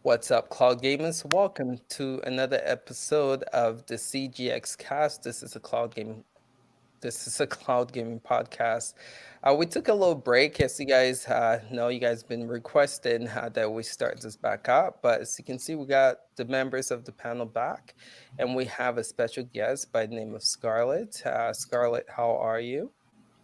What's up, Cloud Gamers? Welcome to another episode of the CGX cast. This is a cloud gaming podcast. We took a little break, as you guys know. You guys been requesting that we start this back up, but as you can see, we got the members of the panel back, and we have a special guest by the name of Scarlett. Scarlett, how are you?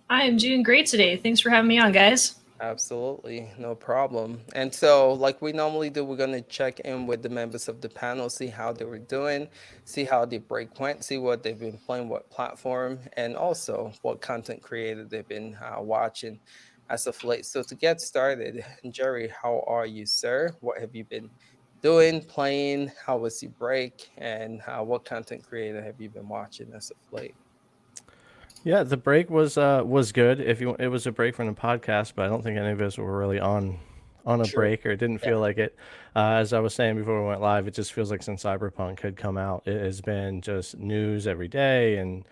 I am doing great today. Thanks for having me on, guys. Absolutely, no problem. And so, like we normally do, we're going to check in with the members of the panel, see how they were doing, see how the break went, see what they've been playing, what platform, and also what content creator they've been watching as of late. So, to get started, Jerry, how are you, sir? What have you been doing, playing? How was your break? And what content creator have you been watching as of late? Yeah, the break was good. It was a break from the podcast, but I don't think any of us were really on a True. break, or it didn't feel like it. As I was saying before we went live, it just feels like since Cyberpunk had come out, it has been just news every day and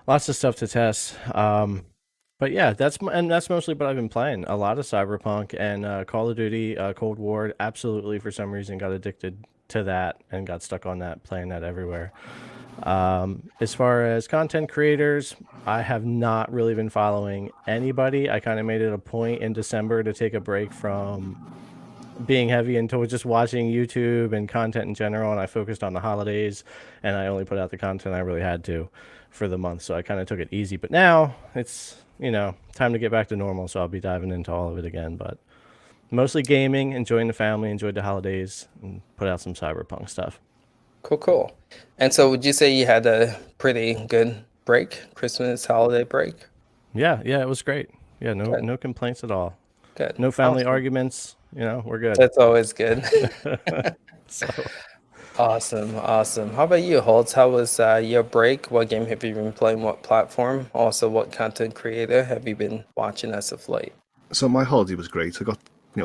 lots of stuff to test. But yeah, that's mostly what I've been playing. A lot of Cyberpunk and Call of Duty, Cold War. Absolutely, for some reason, got addicted to that and got stuck on that, playing that everywhere. As far as content creators, I have not really been following anybody. I kind of made it a point in December to take a break from being heavy into just watching YouTube and content in general, and I focused on the holidays, and I only put out the content I really had to for the month. So I kind of took it easy. But now it's time to get back to normal. So I'll be diving into all of it again. But mostly gaming, enjoying the family, enjoyed the holidays, and put out some Cyberpunk stuff. Cool. And so would you say you had a pretty good break, Christmas holiday break? Yeah, it was great. Yeah, Good. no complaints at all. Good. No family Awesome. arguments. We're good. That's always good. So Awesome. How about you, Holtz? How was your break? What game have you been playing? What platform? Also, what content creator have you been watching as of late? So my holiday was great. I got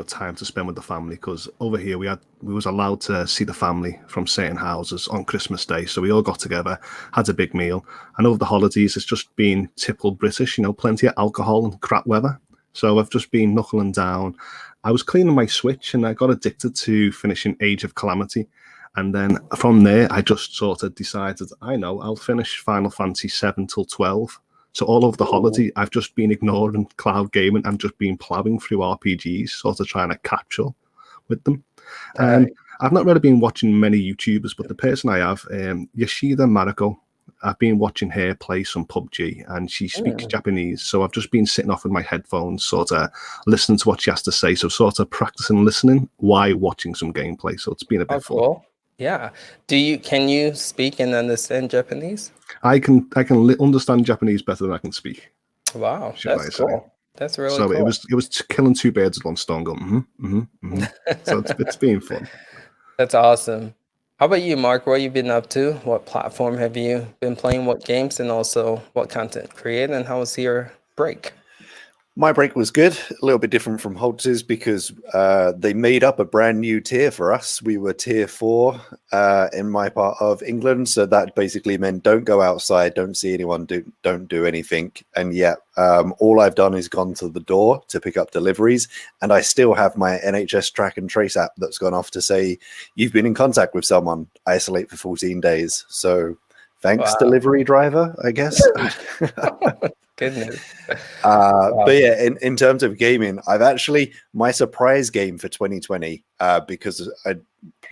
time to spend with the family because over here we was allowed to see the family from certain houses on Christmas Day. So we all got together, had a big meal, and over the holidays it's just been typical British. Plenty of alcohol and crap weather. So I've just been knuckling down. I was cleaning my Switch and I got addicted to finishing Age of Calamity. And then from there, I just sort of decided, I'll finish Final Fantasy 7 till 12. So all over the holiday, I've just been ignoring cloud gaming and just been plowing through RPGs, sort of trying to catch up with them. And I've not really been watching many YouTubers, but the person I have, Yoshida Mariko, I've been watching her play some PUBG, and she speaks Japanese. So I've just been sitting off with my headphones, sort of listening to what she has to say. So sort of practicing listening while watching some gameplay. So it's been a bit fun. Cool. Yeah. Can you speak and understand Japanese? I can understand Japanese better than I can speak. Wow, that's cool. That's really so cool. it was killing two birds with one stone. So it's been fun. That's awesome. How about you, Mark? What have you been up to? What platform have you been playing? What games, and also what content created? And how was your break? My break was good, a little bit different from Holtz's because they made up a brand new tier for us. We were tier 4 in my part of England, so that basically meant don't go outside, don't see anyone, don't do anything. And yet all I've done is gone to the door to pick up deliveries, and I still have my NHS track and trace app that's gone off to say, you've been in contact with someone, isolate for 14 days. So thanks, delivery driver, I guess. Goodness. But yeah, in terms of gaming, I've actually, my surprise game for 2020, because I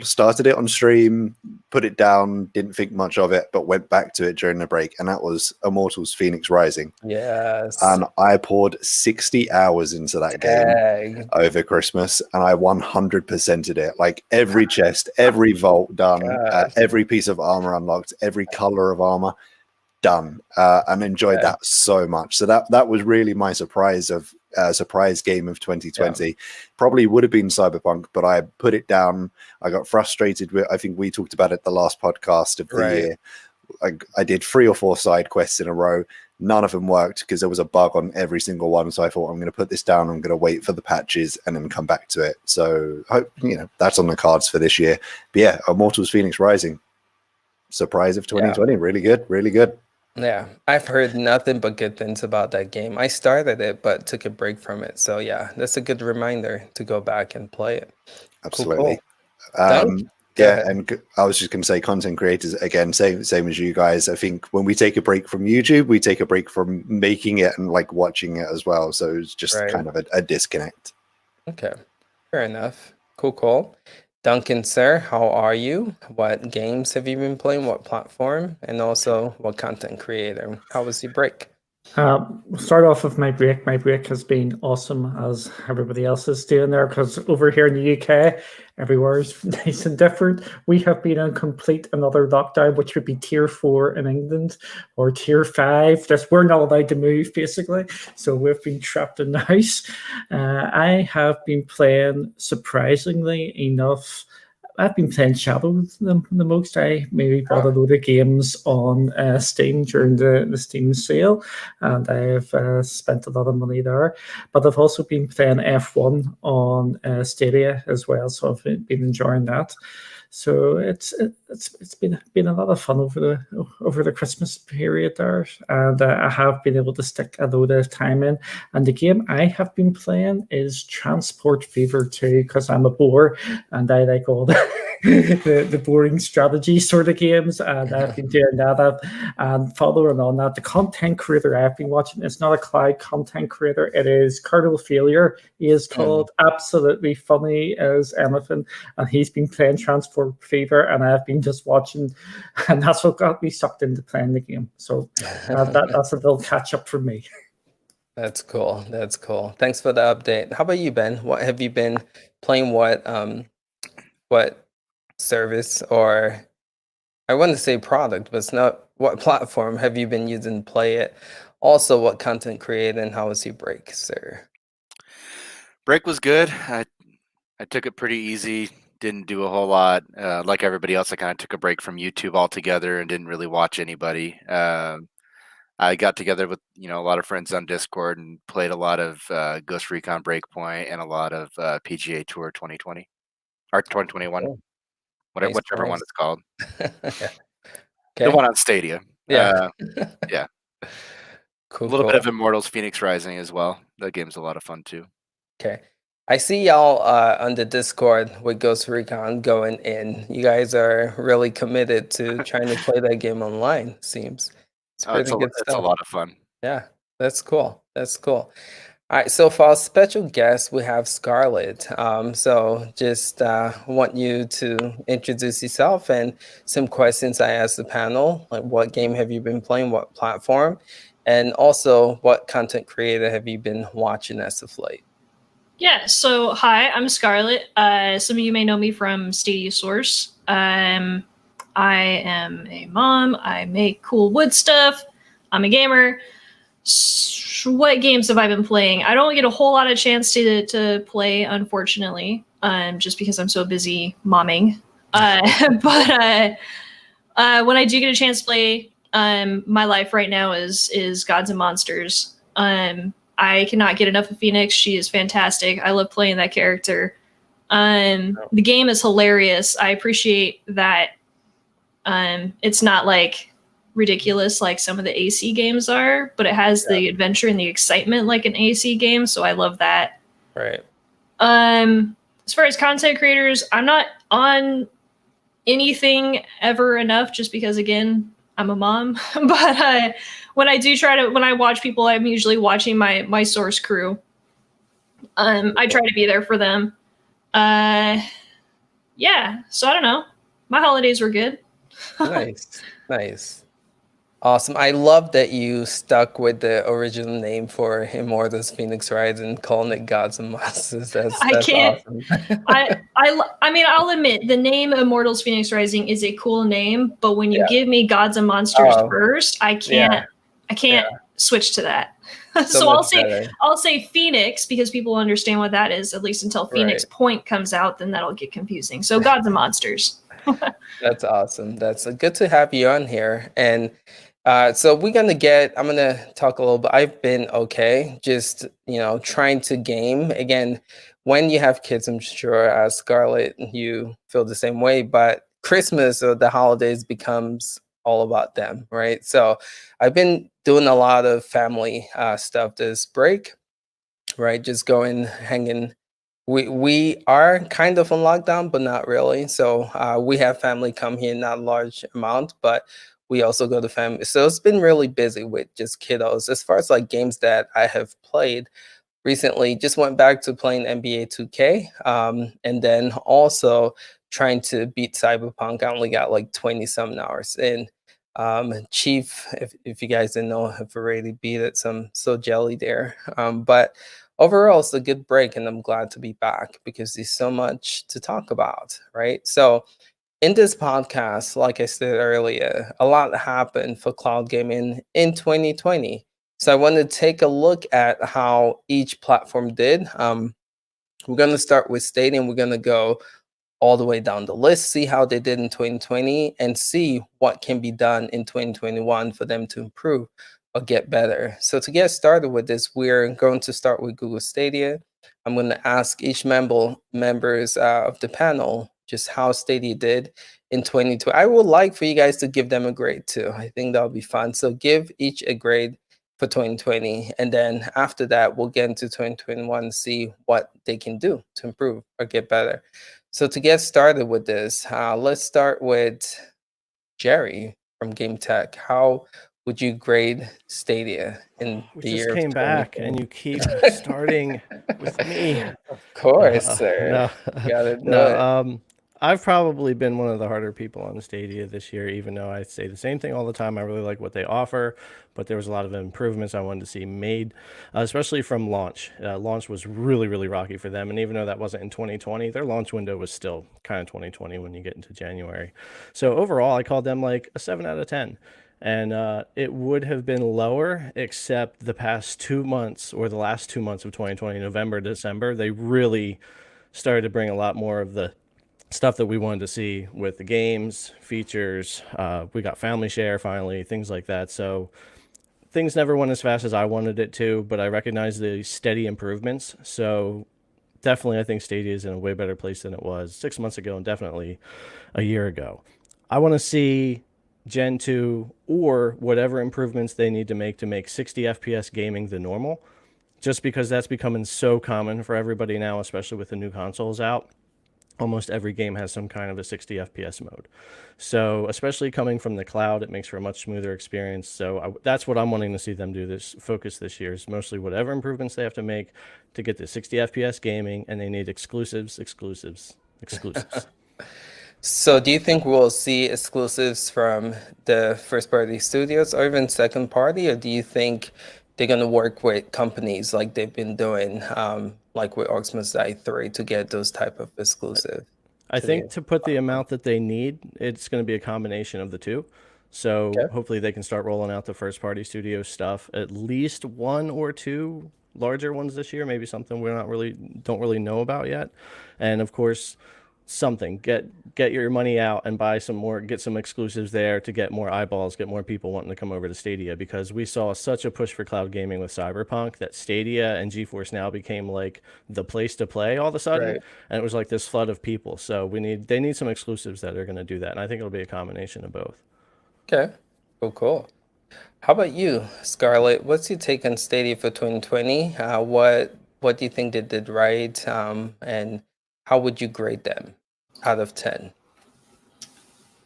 started it on stream, put it down, didn't think much of it, but went back to it during the break, and that was Immortals Phoenix Rising. Yes. And I poured 60 hours into that game over Christmas, and I 100%ed it. Like every chest, every vault done, every piece of armor unlocked, every color of armor done, and enjoyed that so much. So that was really my surprise game of 2020. Probably would have been Cyberpunk, but I put it down. I got frustrated with, I think we talked about it the last podcast of the year. I did 3 or 4 side quests in a row. None of them worked because there was a bug on every single one. So I thought, I'm going to put this down. I'm going to wait for the patches and then come back to it. So hope that's on the cards for this year. But yeah, Immortals Phoenix Rising, surprise of 2020. Really good. Yeah, I've heard nothing but good things about that game. I started it, but took a break from it. So yeah, that's a good reminder to go back and play it. Absolutely. Cool. Yeah, and I was just going to say, content creators again, same as you guys. I think when we take a break from YouTube, we take a break from making it and like watching it as well. So it's just kind of a disconnect. Okay, fair enough. Cool. Duncan, sir, how are you? What games have you been playing? What platform? And also, what content creator? How was your break? Start off with my break. My break has been awesome, as everybody else is doing there, because over here in the UK, everywhere is nice and different. We have been in complete another lockdown, which would be tier 4 in England or tier 5. We're not allowed to move, basically. So we've been trapped in the house. I have been playing, surprisingly enough, I've been playing Shadow the most. I maybe bought a load of games on Steam during the Steam sale, and I've spent a lot of money there. But I've also been playing F1 on Stadia as well, so I've been enjoying that. So it's been a lot of fun over the Christmas period there, and I have been able to stick a load of time in. And the game I have been playing is Transport Fever 2, because I'm a bore and I like all the boring strategy sort of games, and I've been doing that. And following on that, the content creator I've been watching is not a cloud content creator; it is Colonel Failure. He is called, absolutely funny as anything, and he's been playing Transport Fever, and I've been just watching, and that's what got me sucked into playing the game. So that's a little catch up for me. That's cool. Thanks for the update. How about you, Ben? What have you been playing? What service, or I want to say product, but it's not. What platform have you been using to play it? Also, what content created, and how was your break, sir? Break was good. I took it pretty easy. Didn't do a whole lot. Like everybody else, I kind of took a break from YouTube altogether and didn't really watch anybody. I got together with a lot of friends on Discord and played a lot of Ghost Recon Breakpoint and a lot of PGA Tour 2020 or 2021, whichever one it's called. The one on Stadia. Yeah. Yeah. Cool. A little bit of Immortals Phoenix Rising as well. That game's a lot of fun too. Okay. I see y'all on the Discord with Ghost Recon going in. You guys are really committed to trying to play that game online, seems. It's pretty good stuff. It's a lot of fun. Yeah, that's cool. All right, so for our special guest, we have Scarlett. So just want you to introduce yourself and some questions I asked the panel, like what game have you been playing, what platform, and also what content creator have you been watching as of late? Yeah, so hi, I'm Scarlett. Some of you may know me from Stadia Source. I am a mom. I make cool wood stuff. I'm a gamer. What games have I been playing? I don't get a whole lot of chance to play, unfortunately, just because I'm so busy momming. But when I do get a chance to play, my life right now is Gods and Monsters. I cannot get enough of Phoenix. She is fantastic. I love playing that character. The game is hilarious. I appreciate that it's not like ridiculous like some of the AC games are, but it has the adventure and the excitement like an AC game, so I love that. Right. As far as content creators, I'm not on anything ever enough just because, again, I'm a mom. But when I watch people, I'm usually watching my source crew. I try to be there for them. Yeah, so I don't know. My holidays were good. Nice. Awesome. I love that you stuck with the original name for Immortals Phoenix Rising, calling it Gods and Monsters. That's awesome. I mean, I'll admit the name Immortals Phoenix Rising is a cool name, but when you give me Gods and Monsters first, I can't switch to that. So I'll say Phoenix because people understand what that is, at least until Phoenix Point comes out, then that'll get confusing. So Gods and Monsters. That's awesome. That's good to have you on here. And so I'm gonna talk a little bit. I've been okay, just trying to game. Again, when you have kids, I'm sure Scarlett, you feel the same way, but Christmas or the holidays becomes all about them, right? So I've been doing a lot of family stuff this break, right? Just going, hanging We are kind of on lockdown, but not really. So we have family come here, not large amount, but we also go to family. So it's been really busy with just kiddos. As far as like games that I have played recently, just went back to playing NBA 2K, and then also trying to beat Cyberpunk. I only got like 20 some hours in. Chief, if you guys didn't know, have already beat it. So I'm so jelly there. But overall, it's a good break, and I'm glad to be back because there's so much to talk about, right? So in this podcast, like I said earlier, a lot happened for cloud gaming in 2020. So I want to take a look at how each platform did. We're going to start with Stadia, and we're going to go all the way down the list, see how they did in 2020, and see what can be done in 2021 for them to improve or get better. So to get started with this, we're going to start with Google Stadia. I'm going to ask each members of the panel just how Stadia did in 2020. I would like for you guys to give them a grade too. I think that'll be fun. So give each a grade for 2020, and then after that, we'll get into 2021 and see what they can do to improve or get better. So to get started with this, let's start with Jerry from Game Tech. How would you grade Stadia in We the just year came of back, and you keep starting with me. Of course, sir. No, You gotta do no. it. I've probably been one of the harder people on Stadia this year, even though I say the same thing all the time. I really like what they offer, but there was a lot of improvements I wanted to see made, especially from launch. Launch was really, really rocky for them, and even though that wasn't in 2020, their launch window was still kind of 2020 when you get into January. So overall, I called them like a 7 out of 10. And it would have been lower, except the past 2 months, or the last 2 months of 2020, November, December, they really started to bring a lot more of the stuff that we wanted to see with the games, features. We got family share finally, things like that. So things never went as fast as I wanted it to, but I recognize the steady improvements. So definitely, I think Stadia is in a way better place than it was 6 months ago, and definitely a year ago. I want to see Gen 2 or whatever improvements they need to make 60 FPS gaming the normal, just because that's becoming so common for everybody now, especially with the new consoles out. Almost every game has some kind of a 60 FPS mode. So especially coming from the cloud, it makes for a much smoother experience. So that's what I'm wanting to see them do this focus this year, is mostly whatever improvements they have to make to get the 60 FPS gaming, and they need exclusives. So do you think we'll see exclusives from the first party studios or even second party, or do you think they're going to work with companies like they've been doing, like with Oxman's Die 3 to get those type of exclusive? I think to put the amount that they need, it's going to be a combination of the two. So hopefully they can start rolling out the first party studio stuff, at least 1 or 2 larger ones this year, maybe something we're don't really know about yet. And of course, get your money out and buy some more, get some exclusives there to get more eyeballs, get more people wanting to come over to Stadia, because we saw such a push for cloud gaming with Cyberpunk that Stadia and GeForce Now became like the place to play all of a sudden. Right. And it was like this flood of people. So they need some exclusives that are going to do that. And I think it'll be a combination of both. Okay, cool. How about you, Scarlett? What's your take on Stadia for 2020? What do you think they did right? And how would you grade them out of 10?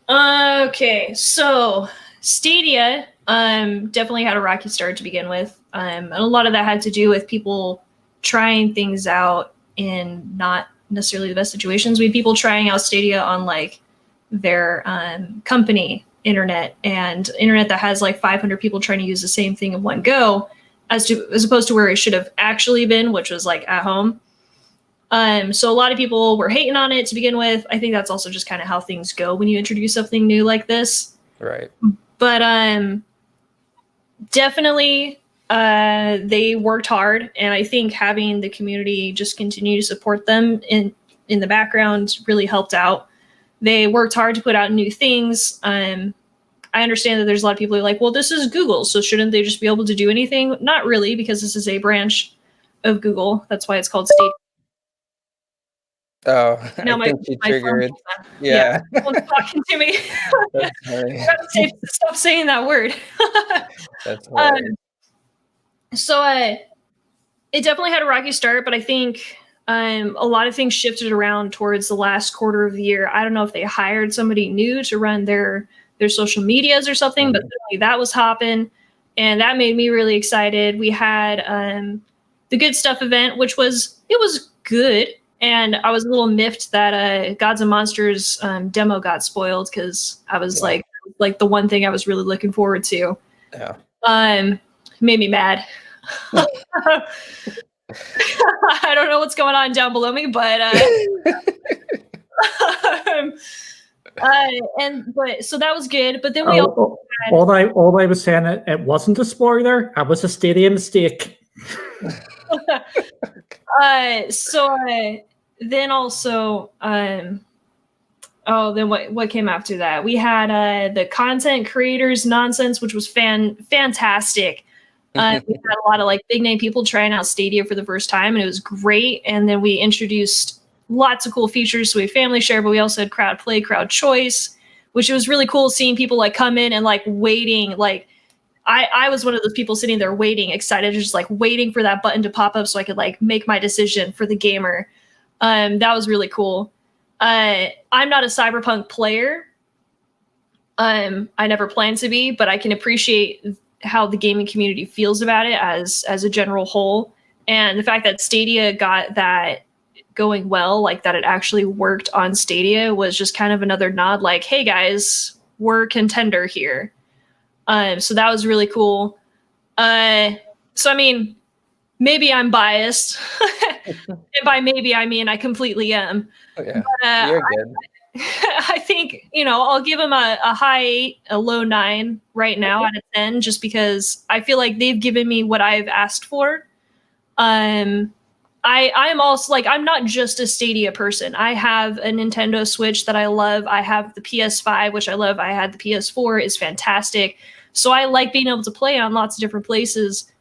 Okay, so Stadia definitely had a rocky start to begin with. And a lot of that had to do with people trying things out in not necessarily the best situations. We had people trying out Stadia on like their company internet, and internet that has like 500 people trying to use the same thing in one go, as opposed to where it should have actually been, which was like at home. So a lot of people were hating on it to begin with. I think that's also just kind of how things go when you introduce something new like this. Right. But definitely they worked hard, and I think having the community just continue to support them in the background really helped out. They worked hard to put out new things. I understand that there's a lot of people who are like, well, this is Google, so shouldn't they just be able to do anything? Not really, because this is a branch of Google. That's why it's called Stadia. Oh, now I think she triggered. Yeah. Someone's talking to me. Stop saying that word. That's hilarious. So it definitely had a rocky start, but I think A lot of things shifted around towards the last quarter of the year. I don't know if they hired somebody new to run their social medias or something, but that was hopping, and that made me really excited. We had the Good Stuff event, which was good, and I was a little miffed that Gods and Monsters demo got spoiled, because I was like the one thing I was really looking forward to. Yeah. Made me mad. I don't know what's going on down below me, but so that was good. But then we all I was saying, it wasn't a spoiler. It was a Stadia mistake. Then also then what came after that? We had the content creators nonsense, which was fantastic. We had a lot of like big name people trying out Stadia for the first time, and it was great. And then we introduced lots of cool features. So we had family share, but we also had crowd play, crowd choice, which was really cool seeing people like come in and like waiting. Like I was one of those people sitting there waiting, excited, just like waiting for that button to pop up so I could like make my decision for the gamer. That was really cool. I'm not a Cyberpunk player. I never plan to be, but I can appreciate how the gaming community feels about it as a general whole. And the fact that Stadia got that going well, like that it actually worked on Stadia, was just kind of another nod like, hey guys, we're contender here. So that was really cool. So I mean, maybe I'm biased. And by maybe I mean I completely am. Oh, yeah. But, You're good. I think, I'll give them a high 8, a low 9 right now out of 10, just because I feel like they've given me what I've asked for. I'm also like, I'm not just a Stadia person. I have a Nintendo Switch that I love. I have the PS5, which I love. I had the PS4, is fantastic. So I like being able to play on lots of different places,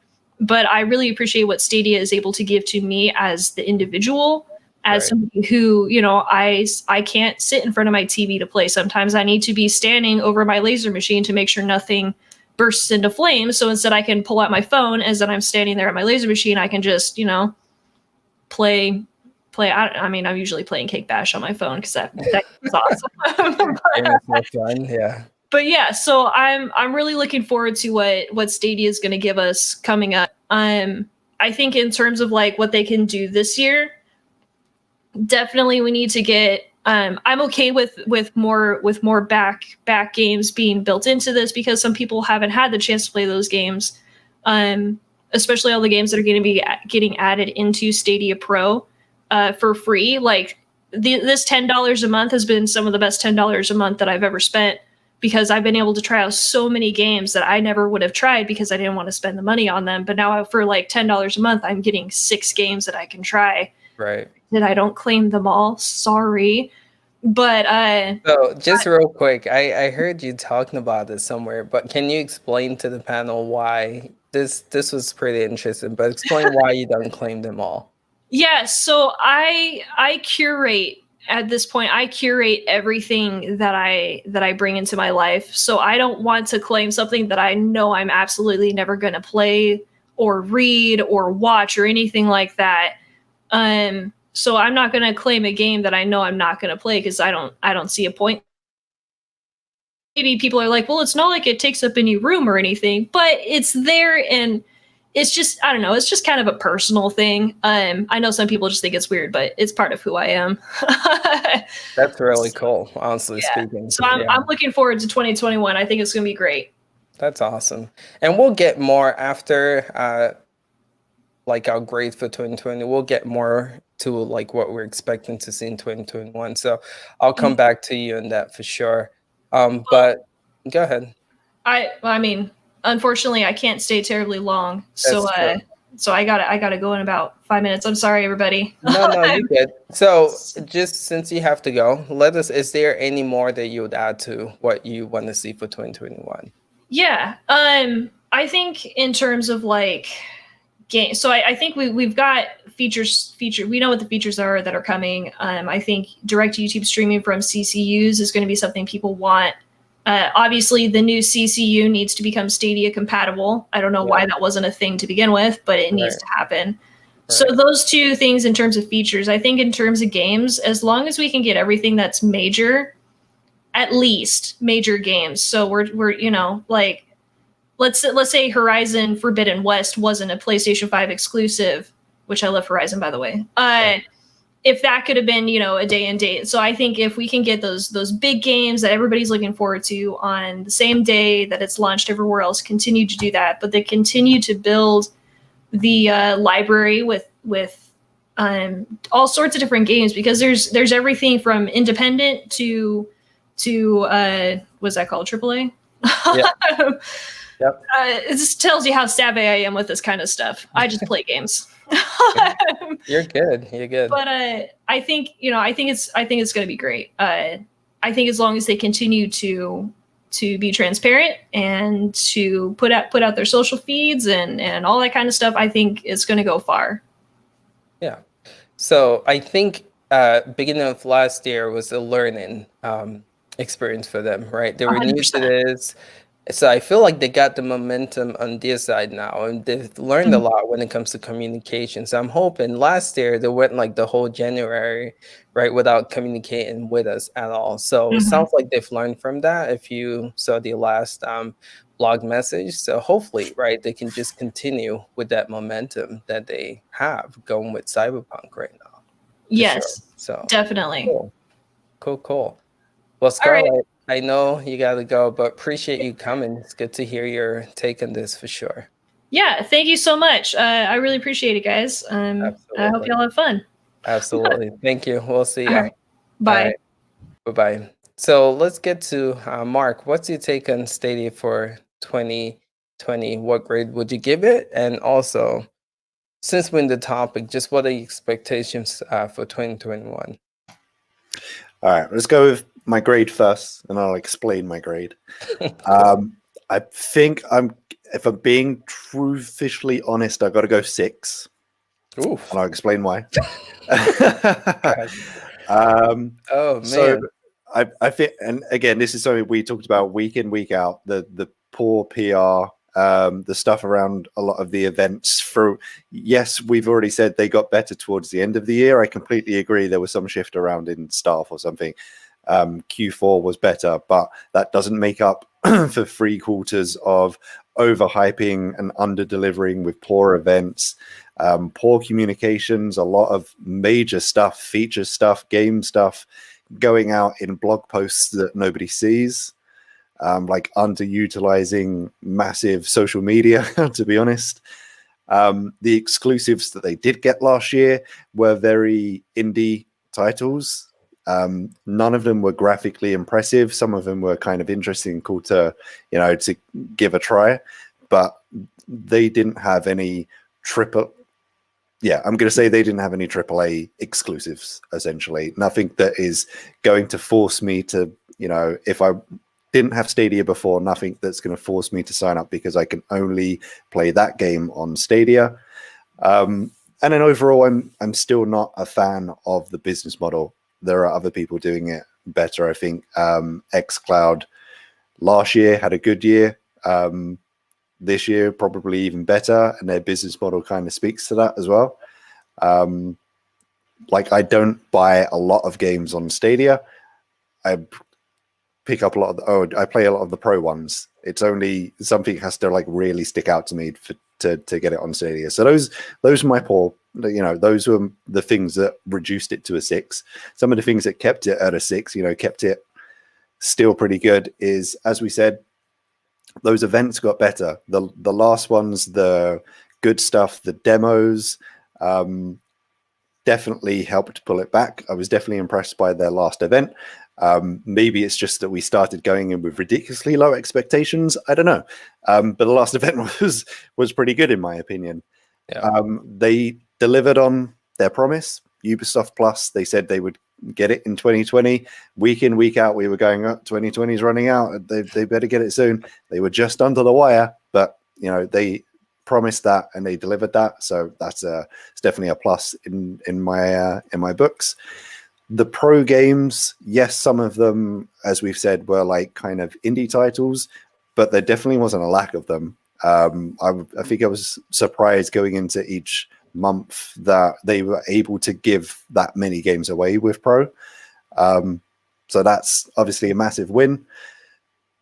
but I really appreciate what Stadia is able to give to me as the individual. As somebody who, I can't sit in front of my TV to play. Sometimes I need to be standing over my laser machine to make sure nothing bursts into flames. So instead I can pull out my phone as then I'm standing there at my laser machine. I can just, play. I mean, I'm usually playing Cake Bash on my phone because that is awesome. Yeah. But yeah, so I'm really looking forward to what Stadia is going to give us coming up. I think in terms of like what they can do this year, definitely we need to get I'm okay with more back games being built into this, because some people haven't had the chance to play those games, especially all the games that are going to be getting added into Stadia Pro for free. Like this $10 a month has been some of the best $10 a month that I've ever spent, because I've been able to try out so many games that I never would have tried because I didn't want to spend the money on them. But now for like $10 a month, I'm getting 6 games that I can try. Right. That I don't claim them all. Sorry. But so just real quick, I heard you talking about this somewhere, but can you explain to the panel why this was pretty interesting, but explain why you don't claim them all. Yeah, so I curate at this point. I curate everything that I bring into my life. So I don't want to claim something that I know I'm absolutely never going to play or read or watch or anything like that. So I'm not going to claim a game that I know I'm not going to play, because I don't see a point. Maybe people are like, well, it's not like it takes up any room or anything, but it's there, and it's just, I don't know, it's just kind of a personal thing. I know some people just think it's weird, but it's part of who I am. That's really cool, honestly speaking. So I'm looking forward to 2021. I think it's going to be great. That's awesome. And we'll get more after like our grades for 2020. We'll get more to like what we're expecting to see in 2021. So I'll come back to you on that for sure. But go ahead. I mean, unfortunately, I can't stay terribly long. So so I gotta go in about 5 minutes. I'm sorry, everybody. No, you're good. So just since you have to go, is there any more that you would add to what you want to see for 2021? Yeah. I think in terms of like game, so I think we've got features. We know what the features are that are coming. I think direct YouTube streaming from CCUs is going to be something people want. Obviously, the new CCU needs to become Stadia compatible. I don't know why that wasn't a thing to begin with, but it needs to happen. So those two things in terms of features, I think in terms of games, as long as we can get everything that's major, at least major games. So we're you know, like let's say Horizon Forbidden West wasn't a PlayStation 5 exclusive, which I love Horizon, by the way. If that could have been, you know, a day and date. So I think if we can get those big games that everybody's looking forward to on the same day that it's launched everywhere else, continue to do that, but they continue to build the library with all sorts of different games, because there's everything from independent to what's that called, AAA? Yep. Yep. It just tells you how savvy I am with this kind of stuff. I just play games. You're good. You're good. But I think it's going to be great. I think as long as they continue to be transparent and to put out their social feeds and all that kind of stuff, I think it's going to go far. Yeah. So I think beginning of last year was a learning experience for them, right? They were new to this. So I feel like they got the momentum on their side now, and they've learned a lot when it comes to communication. So I'm hoping last year they went like the whole January, right, without communicating with us at all. So it sounds like they've learned from that. If you saw the last blog message, so hopefully, right, they can just continue with that momentum that they have going with Cyberpunk right now. Yes, sure. So definitely. Cool. Well, Scarlett, I know you got to go, but appreciate you coming. It's good to hear your take on this for sure. Yeah, thank you so much. I really appreciate it, guys. I hope y'all have fun. Absolutely. Thank you. We'll see you. Right. Bye. Right. Bye-bye. So let's get to Mark. What's your take on Stadia for 2020? What grade would you give it? And also, since we're in the topic, just what are the expectations for 2021? All right, let's go with my grade first, and I'll explain my grade. I think if I'm being truthfully honest, I've got to go 6. Oof. And I'll explain why. Oh man. So I think, and again, this is something we talked about week in, week out, the poor PR, the stuff around a lot of the events. Yes, we've already said they got better towards the end of the year. I completely agree. There was some shift around in staff or something. Q4 was better, but that doesn't make up for 3 quarters of overhyping and under-delivering with poor events, poor communications, a lot of major stuff, feature stuff, game stuff going out in blog posts that nobody sees, like underutilizing massive social media, to be honest. The exclusives that they did get last year were very indie titles. None of them were graphically impressive. Some of them were kind of interesting, cool to give a try, but they didn't have any I'm going to say they didn't have any AAA exclusives, essentially. Nothing that is going to force me to, if I didn't have Stadia before, nothing that's going to force me to sign up because I can only play that game on Stadia. And then overall, I'm still not a fan of the business model. There are other people doing it better. I think Xcloud last year had a good year. This year, probably even better. And their business model kind of speaks to that as well. Like, I don't buy a lot of games on Stadia. I pick up a lot of I play a lot of the pro ones. It's only something has to like really stick out to me to get it on Stadia. So those are my poor, those were the things that reduced it to a 6. Some of the things that kept it at a 6, kept it still pretty good is, as we said, those events got better. The last ones, the good stuff, the demos, definitely helped pull it back. I was definitely impressed by their last event. Maybe it's just that we started going in with ridiculously low expectations. I don't know. But the last event was pretty good in my opinion. Yeah. They delivered on their promise. Ubisoft Plus, they said they would get it in 2020. Week in, week out, we were going up. 2020 is running out. They better get it soon. They were just under the wire, but they promised that and they delivered that. So it's definitely a plus in my books. The pro games, yes, some of them, as we've said, were like kind of indie titles, but there definitely wasn't a lack of them. I think I was surprised going into each month that they were able to give that many games away with Pro. So that's obviously a massive win.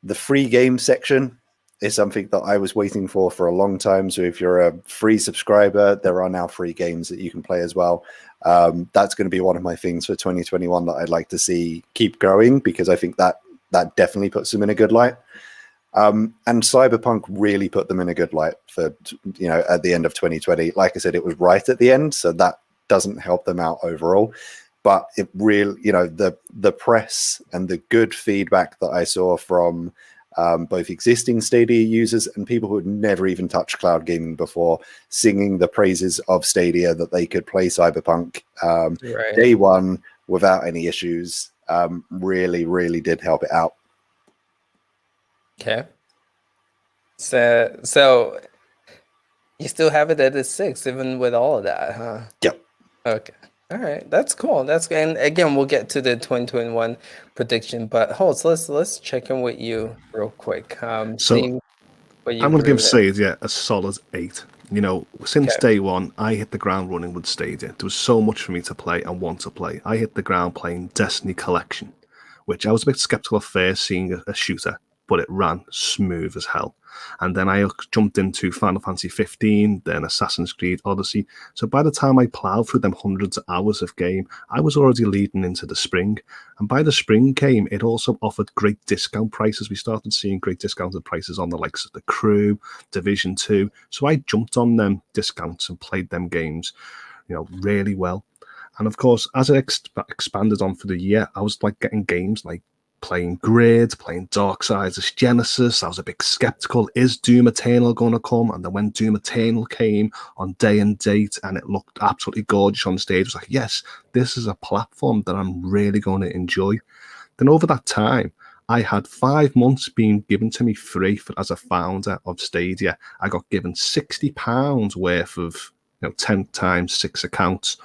The free game section is something that I was waiting for a long time. So if you're a free subscriber, there are now free games that you can play as well. That's going to be one of my things for 2021 that I'd like to see keep growing, because I think that definitely puts them in a good light. And Cyberpunk really put them in a good light for, at the end of 2020. Like I said, it was right at the end, so that doesn't help them out overall. But it really, the press and the good feedback that I saw from both existing Stadia users and people who had never even touched cloud gaming before, singing the praises of Stadia, that they could play Cyberpunk day one without any issues, really, really did help it out. Okay. So you still have it at a 6, even with all of that, huh? Yep. Okay. All right. That's cool. And again, we'll get to the 2021 prediction, but Holtz, let's check in with you real quick. So what you I'm going to give agree with. Stadia a solid 8. Since day one, I hit the ground running with Stadia. There was so much for me to play and want to play. I hit the ground playing Destiny Collection, which I was a bit skeptical of first, seeing a shooter, but it ran smooth as hell. And then I jumped into Final Fantasy 15, then Assassin's Creed Odyssey. So by the time I plowed through them hundreds of hours of game, I was already leading into the spring. And by the spring came, it also offered great discount prices. We started seeing great discounted prices on the likes of The Crew, Division 2. So I jumped on them discounts and played them games, really well. And of course, as it expanded on for the year, I was getting games like playing Grid, playing Darksiders Genesis. I was a bit skeptical. Is Doom Eternal going to come? And then when Doom Eternal came on day and date and it looked absolutely gorgeous on stage, I was like, yes, this is a platform that I'm really going to enjoy. Then over that time, I had 5 months being given to me free as a founder of Stadia. I got given £60 worth of 10 times 6 accounts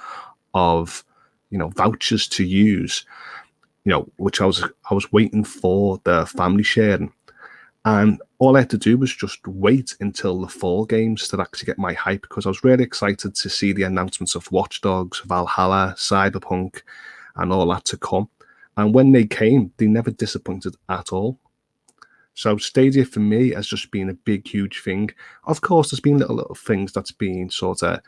of vouchers to use, which I was waiting for the family sharing. And all I had to do was just wait until the fall games to actually get my hype, because I was really excited to see the announcements of Watch Dogs, Valhalla, Cyberpunk, and all that to come. And when they came, they never disappointed at all. So Stadia for me has just been a big, huge thing. Of course, there's been little things that's been sort of,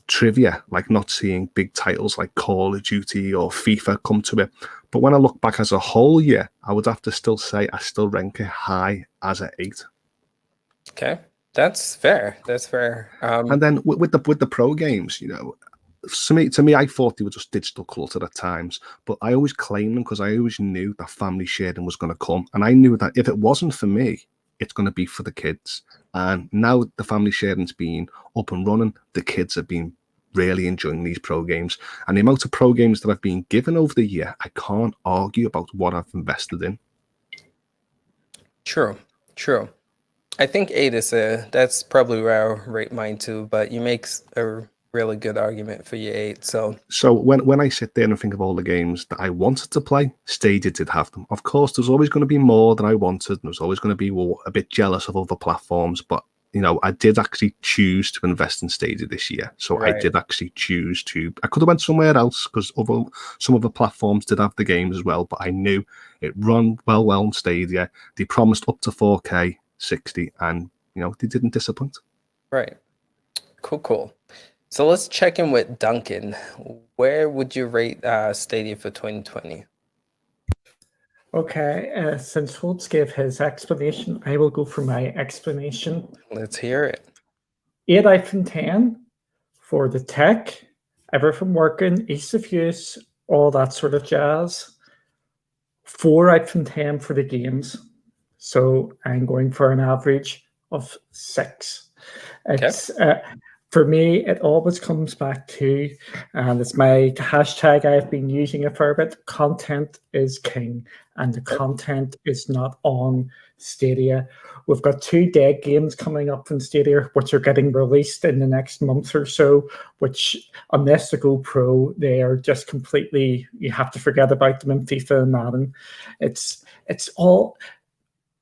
trivia, like not seeing big titles like Call of Duty or FIFA come to it. But when I look back as a whole year, I would have to still say I still rank it high as an 8. Okay, that's fair. That's fair. And then with the pro games, to me, I thought they were just digital clutter at times, but I always claimed them because I always knew that family sharing was going to come, and I knew that if it wasn't for me, it's going to be for the kids. And now the family sharing's been up and running, the kids have been really enjoying these pro games. And the amount of pro games that I've been given over the year, I can't argue about what I've invested in. True. I think 8 that's probably where I rate mine too, but you make a really good argument for your 8. So when I sit there and think of all the games that I wanted to play, Stadia did have them. Of course, there's always going to be more than I wanted, and there's always going to be a bit jealous of other platforms, but I did actually choose to invest in Stadia this year. So I did actually choose to. I could have went somewhere else because some other platforms did have the games as well, but I knew it run well on Stadia. They promised up to 4K 60, and they didn't disappoint. Right. Cool. So let's check in with Duncan. Where would you rate Stadia for 2020? Okay, since Holtz gave his explanation, I will go for my explanation. Let's hear it. 8 out of 10 for the tech, everything working, ease of use, all that sort of jazz. 4 out of 10 for the games. So I'm going for an average of 6. It's for me, it always comes back to, and it's my hashtag I've been using a fair bit, content is king, and the content is not on Stadia. We've got 2 dead games coming up from Stadia, which are getting released in the next month or so, which, unless they go pro, they are just completely, you have to forget about them in FIFA and Madden. It's all...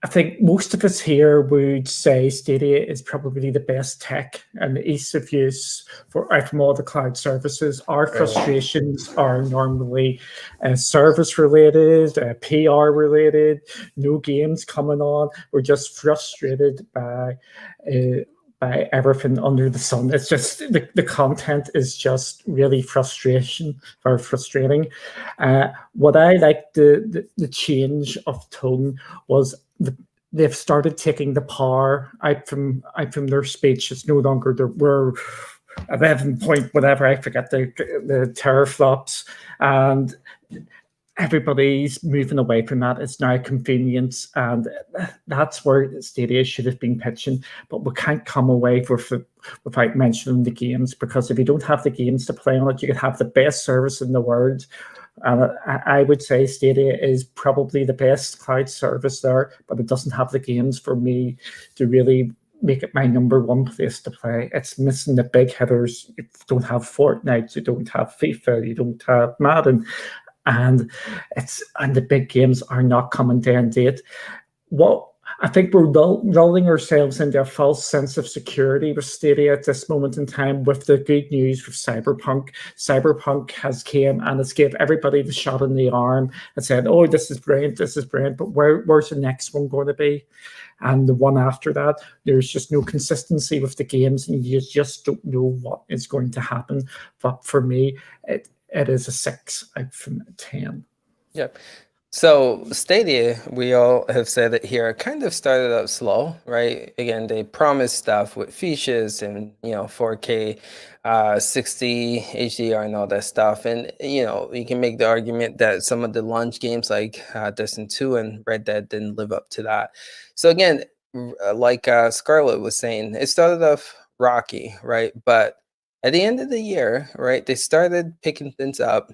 I think most of us here would say Stadia is probably the best tech and the ease of use from all the cloud services. Our frustrations are normally service related, PR related, no games coming on. We're just frustrated by everything under the sun. It's just the content is just really frustrating. What I like the change of tone was they've started taking the power out from their speech. It's no longer we're 11 point whatever, I forget the teraflops, and everybody's moving away from that. It's now convenience, and that's where Stadia should have been pitching. But we can't come away without mentioning the games, because if you don't have the games to play on it, you can have the best service in the world. And I would say Stadia is probably the best cloud service there, but it doesn't have the games for me to really make it my number one place to play. It's missing the big hitters. You don't have Fortnite, you don't have FIFA, you don't have Madden, and the big games are not coming to end date. I think we're lulling ourselves into a false sense of security with Stadia at this moment in time, with the good news with Cyberpunk. Cyberpunk has came and it's gave everybody the shot in the arm and said, oh, this is brilliant, but where's the next one going to be? And the one after that, there's just no consistency with the games, and you just don't know what is going to happen. But for me, it is a 6 out from 10. Yep. So Stadia, we all have said it here, kind of started out slow, right? Again, they promised stuff with features and 4K, 60 HDR and all that stuff. And you can make the argument that some of the launch games like Destiny 2 and Red Dead didn't live up to that. So again, like Scarlett was saying, it started off rocky, right? But at the end of the year, right, they started picking things up,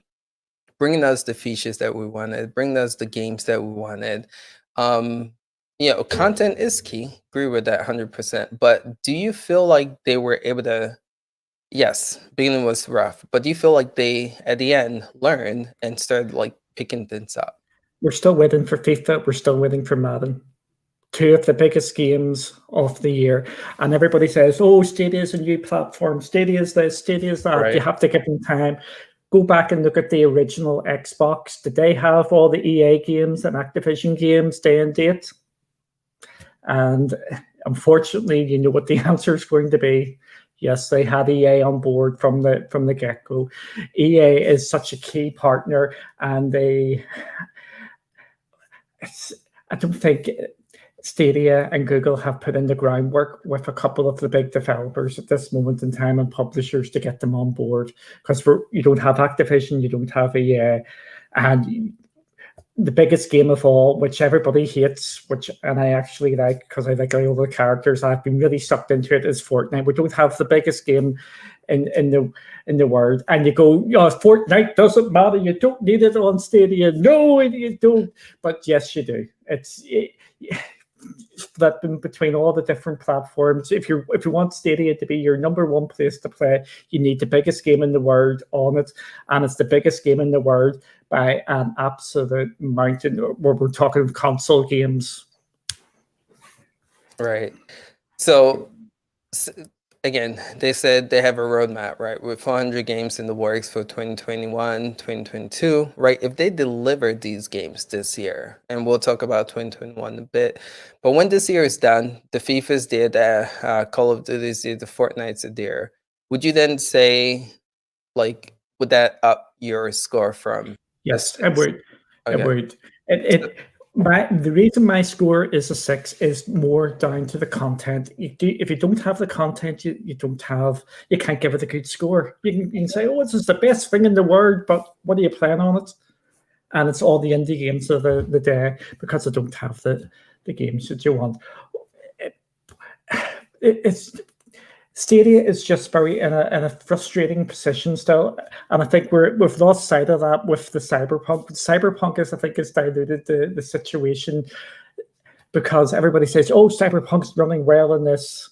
bringing us the features that we wanted, bringing us the games that we wanted. Content is key. Agree with that 100%. But do you feel like they were able to? Yes, beginning was rough, but do you feel like they, at the end, learned and started like picking things up? We're still waiting for FIFA. We're still waiting for Madden. 2 of the biggest games of the year, and everybody says, "Oh, Stadia is a new platform. Stadia is this. Stadia is that." Right. You have to give them time. Go back and look at the original Xbox. Did they have all the EA games and Activision games day and date? And unfortunately, you know what the answer is going to be. Yes, they had EA on board from the get-go. EA is such a key partner, and I don't think Stadia and Google have put in the groundwork with a couple of the big developers at this moment in time and publishers to get them on board, because you don't have Activision, you don't have EA, and the biggest game of all, which everybody hates, and I actually like because I like all the characters. I've been really sucked into it, is Fortnite. We don't have the biggest game in the world, and you go, Fortnite doesn't matter. You don't need it on Stadia. No, you don't. But yes, you do. Flipping between all the different platforms. If you want Stadia to be your number one place to play, you need the biggest game in the world on it, and it's the biggest game in the world by an absolute mountain. Where we're talking console games, right? So again, they said they have a roadmap, right, with 400 games in the works for 2021, 2022, right? If they deliver these games this year, and we'll talk about 2021 a bit, but when this year is done, the FIFA's there, Call of Duty's there, the Fortnite's there, would you then say, like, would that up your score from? Yes, it would. Okay. It would. The reason my score is a 6 is more down to the content. If you don't have the content, you can't give it a good score. You can say, oh, this is the best thing in the world, but what are you playing on it? And it's all the indie games of the day, because I don't have the games that you want. Stadia is just very in a frustrating position still, and I think we've lost sight of that with the Cyberpunk. Cyberpunk has diluted the situation, because everybody says, "Oh, Cyberpunk's running well in this."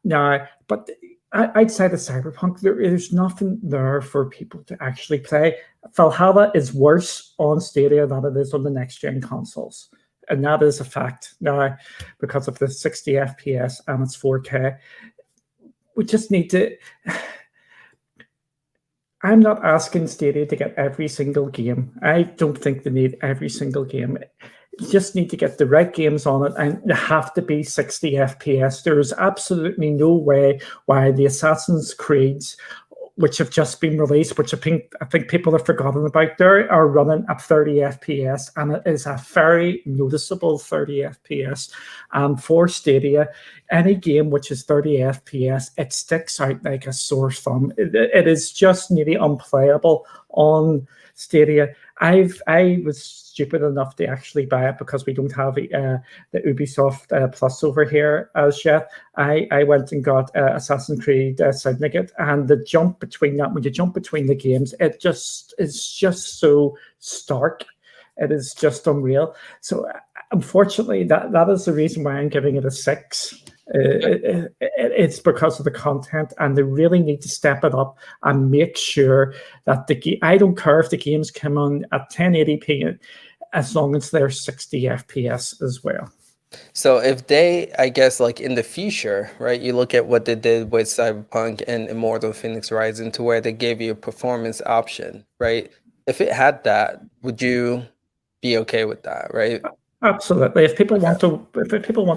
Now, but outside of Cyberpunk, there's nothing there for people to actually play. Valhalla is worse on Stadia than it is on the next gen consoles. and that is a fact now because of the 60 FPS and it's 4K. We just need to. I'm not asking Stadia to get every single game. I don't think they need every single game. You just need to get the right games on it, and they have to be 60 FPS. There is absolutely no way why the Assassin's Creeds, which have just been released, which I think people have forgotten about, they are running at 30 FPS, and it is a very noticeable 30 FPS. For Stadia, any game which is 30 FPS, it sticks out like a sore thumb. It is just nearly unplayable on Stadia. I was stupid enough to actually buy it because we don't have the Ubisoft Plus over here as yet. I went and got Assassin's Creed Syndicate, and the jump between that, when you jump between the games, it just is just so stark. It is just unreal. So unfortunately, that is the reason why I'm giving it a 6. It's because of the content, and they really need to step it up and make sure that I don't care if the games come on at 1080p, as long as they're 60 FPS as well. So if they, I guess, like in the future, right, you look at what they did with Cyberpunk and Immortal Phoenix Rising, to where they gave you a performance option, right? If it had that, would you be okay with that, right? Absolutely. If people want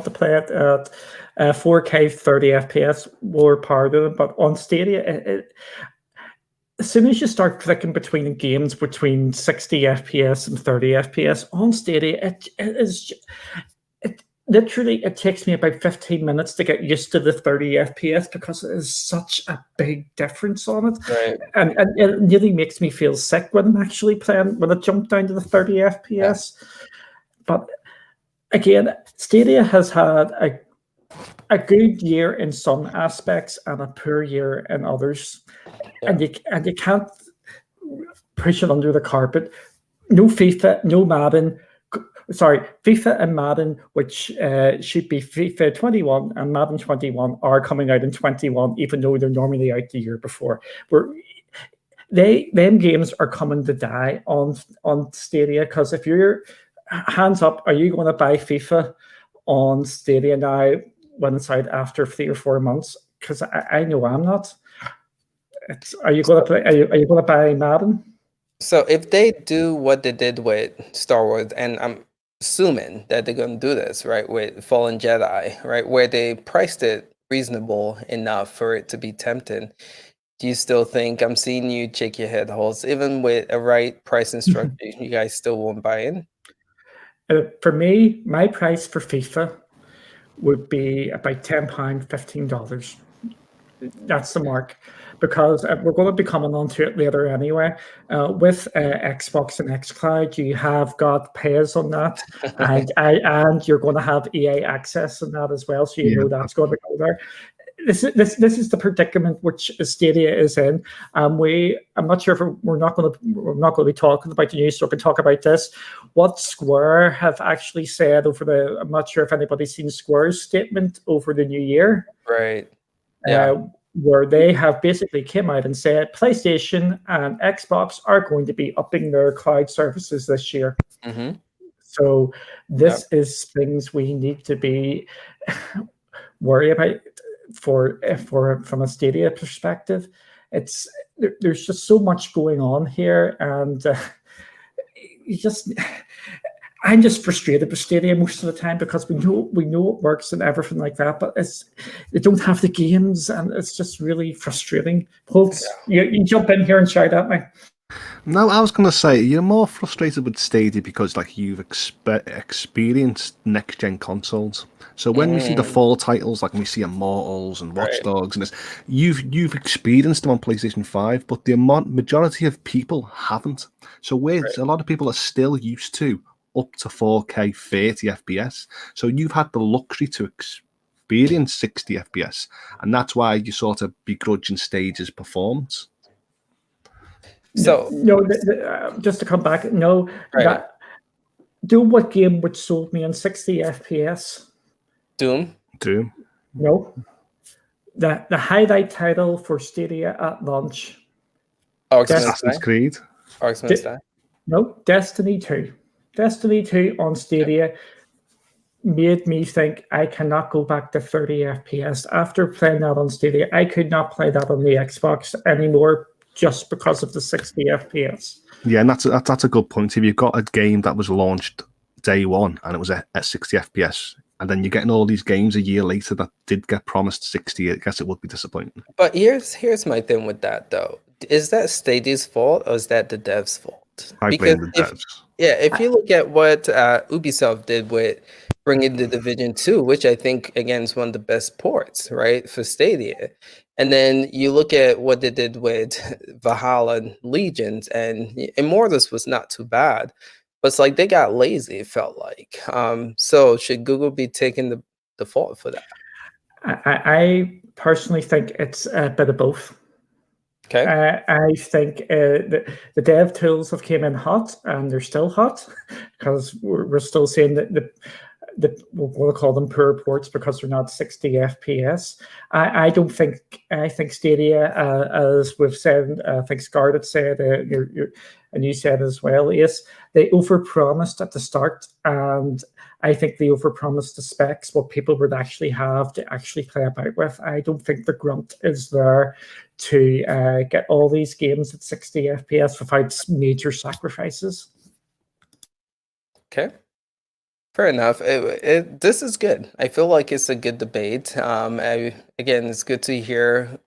to play it at 4K 30 FPS, more power to them. But on Stadia, as soon as you start clicking between the games between 60 FPS and 30 FPS on Stadia, it takes me about 15 minutes to get used to the 30 FPS because it is such a big difference on it. Right. And it nearly makes me feel sick when I'm actually playing, when I jump down to the 30 FPS. Yeah. But again, Stadia has had a good year in some aspects and a poor year in others. Yeah. And you can't push it under the carpet. No FIFA, no Madden. Sorry, FIFA and Madden, which should be FIFA 21 and Madden 21, are coming out in 21, even though they're normally out the year before. Them games are coming to die on Stadia, because if you're hands up, are you going to buy FIFA on Stadia now when it's out after 3 or 4 months? Because I know I'm not. Are you going to play? Are you going to buy Madden? So if they do what they did with Star Wars, and I'm assuming that they're going to do this, right, with Fallen Jedi, right, where they priced it reasonable enough for it to be tempting, do you still think, I'm seeing you shake your head, Holtz, even with a right pricing structure, you guys still won't buy in? For me, my price for FIFA would be about £10, $15. That's the mark, because we're going to be coming on to it later anyway. With Xbox and Xcloud, you have got pays on that, and you're going to have EA access on that as well, so you know that's going to go there. This is the predicament which Stadia is in. I'm not sure if we're not going to be talking about the news, so we can talk about this. What Square have actually said I'm not sure if anybody's seen Square's statement over the new year. Right. Yeah. Where they have basically came out and said PlayStation and Xbox are going to be upping their cloud services this year. Mm-hmm. So this is things we need to be worried about from a Stadia perspective. There's just so much going on here, and I'm just frustrated with Stadia most of the time, because we know it works and everything like that, but they don't have the games, and it's just really frustrating. Holtz, you jump in here and shout at me. No, I was going to say, you're more frustrated with Stadia because you've experienced next-gen consoles. So when we see the fall titles, like when we see Immortals and Watch Dogs, and you've experienced them on PlayStation 5, but the majority of people haven't. So a lot of people are still used to up to 4K 30 FPS. So you've had the luxury to experience 60 FPS, and that's why you sort of begrudging Stadia's performance. So just to come back, Doom, what game which sold me on 60 FPS? Doom. No, the highlight title for Stadia at launch. Assassin's Creed. No, Destiny 2. Destiny 2 on Stadia made me think I cannot go back to 30 FPS. After playing that on Stadia, I could not play that on the Xbox anymore just because of the 60 FPS. Yeah, and that's a good point. If you've got a game that was launched day one and it was at 60 FPS, and then you're getting all these games a year later that did get promised 60, I guess it would be disappointing. But here's my thing with that though. Is that Stadia's fault or is that the devs' fault? I Because blame the devs. if you look at what Ubisoft did with bringing the Division 2, which I think again is one of the best ports, right, for Stadia, and then you look at what they did with Valhalla and Legions, and Immortals was not too bad, but it's like they got lazy. It felt like. So should Google be taking the fault for that? I personally think it's a bit of both. Okay. I think the dev tools have came in hot, and they're still hot because we're still seeing we'll call them poor ports because they're not 60 FPS. I don't think I think Stadia, as we've said, I think Scarlett said, and you said as well, Ace, they overpromised at the start, and I think they overpromised the specs, what people would actually have to actually play about with. I don't think the grunt is there to get all these games at 60 FPS without major sacrifices. Okay. Fair enough. This is good. I feel like it's a good debate. Again, it's good to hear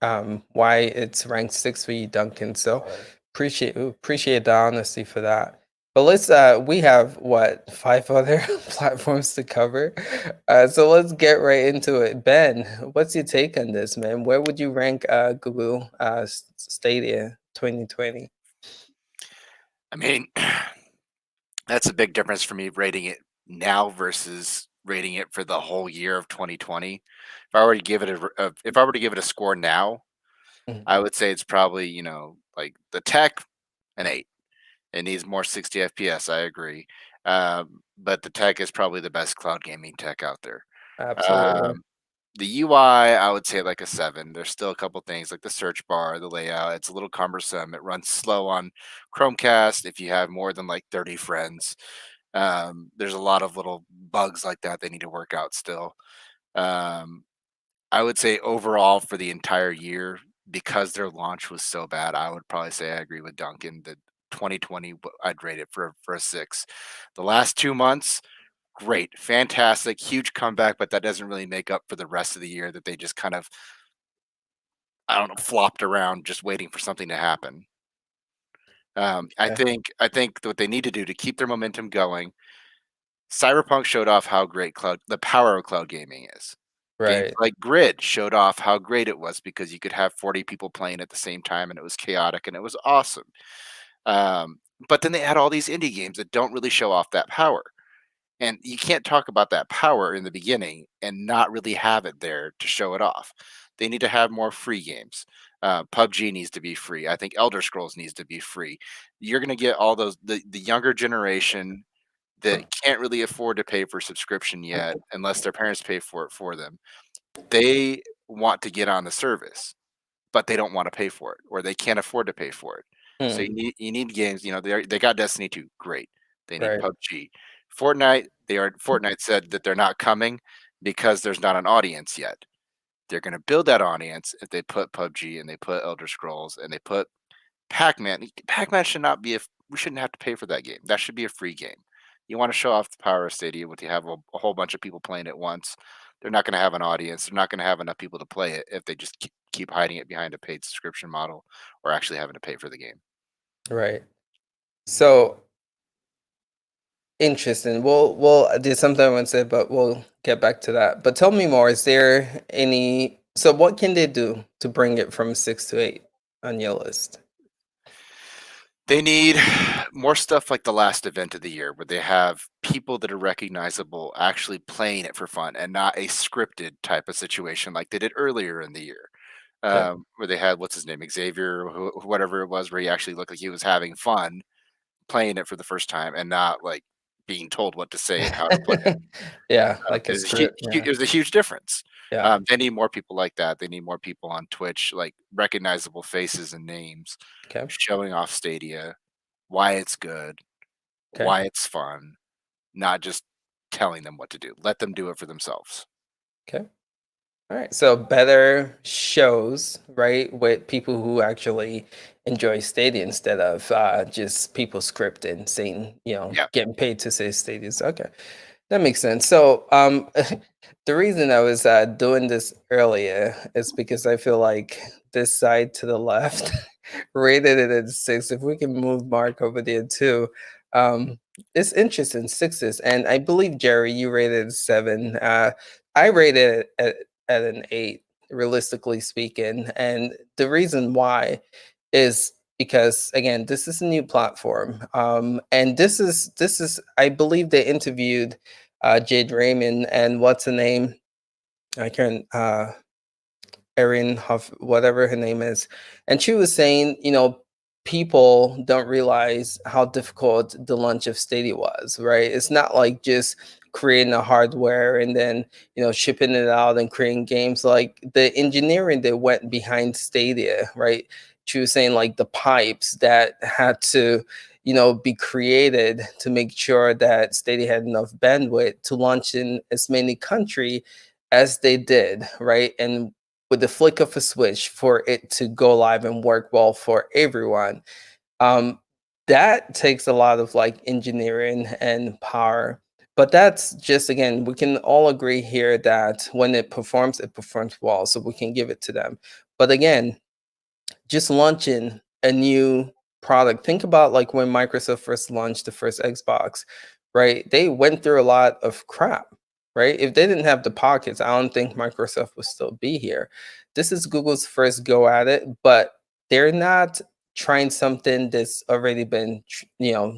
why it's ranked 6 for you, Duncan. So appreciate the honesty for that. But let's we have what 5 other platforms to cover. So let's get right into it. Ben, what's your take on this, man? Where would you rank Google Stadia 2020? I mean, that's a big difference for me rating it now versus rating it for the whole year of 2020. If I were to give it if I were to give it a score now, Mhm. I would say it's probably, like the tech, an 8. It needs more 60 FPS. I agree. But the tech is probably the best cloud gaming tech out there. Absolutely. The UI, I would say like a 7. There's still a couple things like the search bar, the layout. It's a little cumbersome. It runs slow on Chromecast if you have more than like 30 friends. There's a lot of little bugs like that they need to work out still. Um, I would say overall for the entire year, because their launch was so bad, I would probably say I agree with Duncan that 2020 I'd rate it for a 6. The last 2 months, great, fantastic, huge comeback, but that doesn't really make up for the rest of the year that they just kind of, I don't know, flopped around just waiting for something to happen. Okay. I think what they need to do to keep their momentum going. Cyberpunk showed off how great the power of cloud gaming is. Games Right. like Grid showed off how great it was because you could have 40 people playing at the same time and it was chaotic and it was awesome. Um, but then they had all these indie games that don't really show off that power. And you can't talk about that power in the beginning and not really have it there to show it off. They need to have more free games. PUBG needs to be free. I think Elder Scrolls needs to be free. You're going to get all those the younger generation that can't really afford to pay for subscription yet unless their parents pay for it for them. They want to get on the service, but they don't want to pay for it or they can't afford to pay for it. So Hmm. you need games, they got Destiny 2, great. They need Right. PUBG. Fortnite said that they're not coming because there's not an audience yet. They're going to build that audience if they put PUBG and they put Elder Scrolls and they put Pac-Man. Pac-Man should not be we shouldn't have to pay for that game. That should be a free game. You want to show off the power of Stadia with you have a whole bunch of people playing at once. They're not going to have an audience. They're not going to have enough people to play it if they just keep hiding it behind a paid subscription model or actually having to pay for the game. Right. So interesting. Well, there's something I want to say, but we'll get back to that. But tell me more. Is there any? So what can they do to bring it from 6 to 8 on your list? They need more stuff like the last event of the year where they have people that are recognizable actually playing it for fun and not a scripted type of situation like they did earlier in the year. Okay. Where they had what's his name, Xavier, whatever it was, where he actually looked like he was having fun playing it for the first time and not like being told what to say and how to play it. Yeah, like a It was script. Yeah. it was a huge difference. Yeah. They need more people like that. They need more people on Twitch, like recognizable faces and names, Okay. showing off Stadia, why it's good, Okay. why it's fun, not just telling them what to do. Let them do it for themselves. Okay. All right. So better shows, right, with people who actually enjoy Stadia instead of just people scripting, saying, getting paid to say Stadia's. Okay. That makes sense. So the reason I was doing this earlier is because I feel like this side to the left rated it at 6. If we can move Mark over there too. It's interesting, 6s. And I believe, Jerry, you rated it 7. I rated it at an 8, realistically speaking. And the reason why is because, again, this is a new platform. And this is I believe they interviewed Jade Raymond and what's her name? I can't Erin Huff, whatever her name is. And she was saying, people don't realize how difficult the launch of Stadia was, right? It's not like just creating the hardware and then, shipping it out and creating games. Like the engineering that went behind Stadia, right? She was saying like the pipes that had to, be created to make sure that Stadia had enough bandwidth to launch in as many countries as they did, right? And with the flick of a switch for it to go live and work well for everyone. That takes a lot of like engineering and power. But that's just, again, we can all agree here that when it performs well, so we can give it to them. But again, just launching a new product. Think about like when Microsoft first launched the first Xbox, right? They went through a lot of crap, right? If they didn't have the pockets, I don't think Microsoft would still be here. This is Google's first go at it, but they're not trying something that's already been,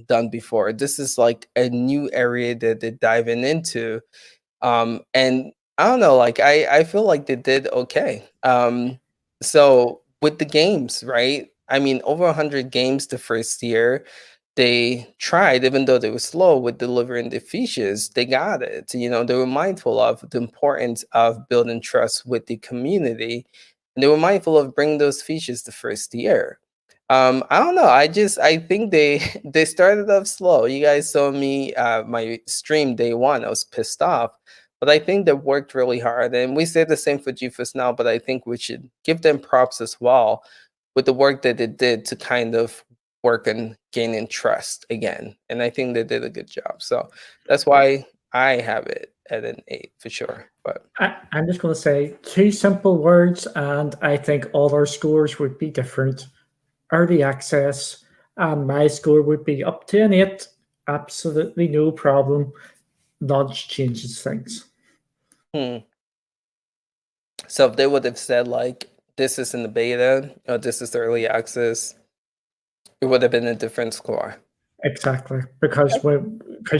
done before. This is like a new area that they're diving into. And I don't know, like I feel like they did okay. So with the games, right? I mean, over 100 games the first year. They tried, even though they were slow with delivering the features, they got it. They were mindful of the importance of building trust with the community. And they were mindful of bringing those features the first year. I don't know. I think they they started off slow. You guys saw me my stream day 1. I was pissed off. But I think they worked really hard. And we say the same for GeForce Now, but I think we should give them props as well with the work that they did to kind of work on gaining trust again. And I think they did a good job. So that's why I have it at an 8 for sure. But I'm just going to say 2 simple words, and I think all our scores would be different. Early access, and my score would be up to an 8. Absolutely no problem. Nudge changes things. So if they would have said like, this is in the beta or this is the early access, it would have been a different score. Exactly, because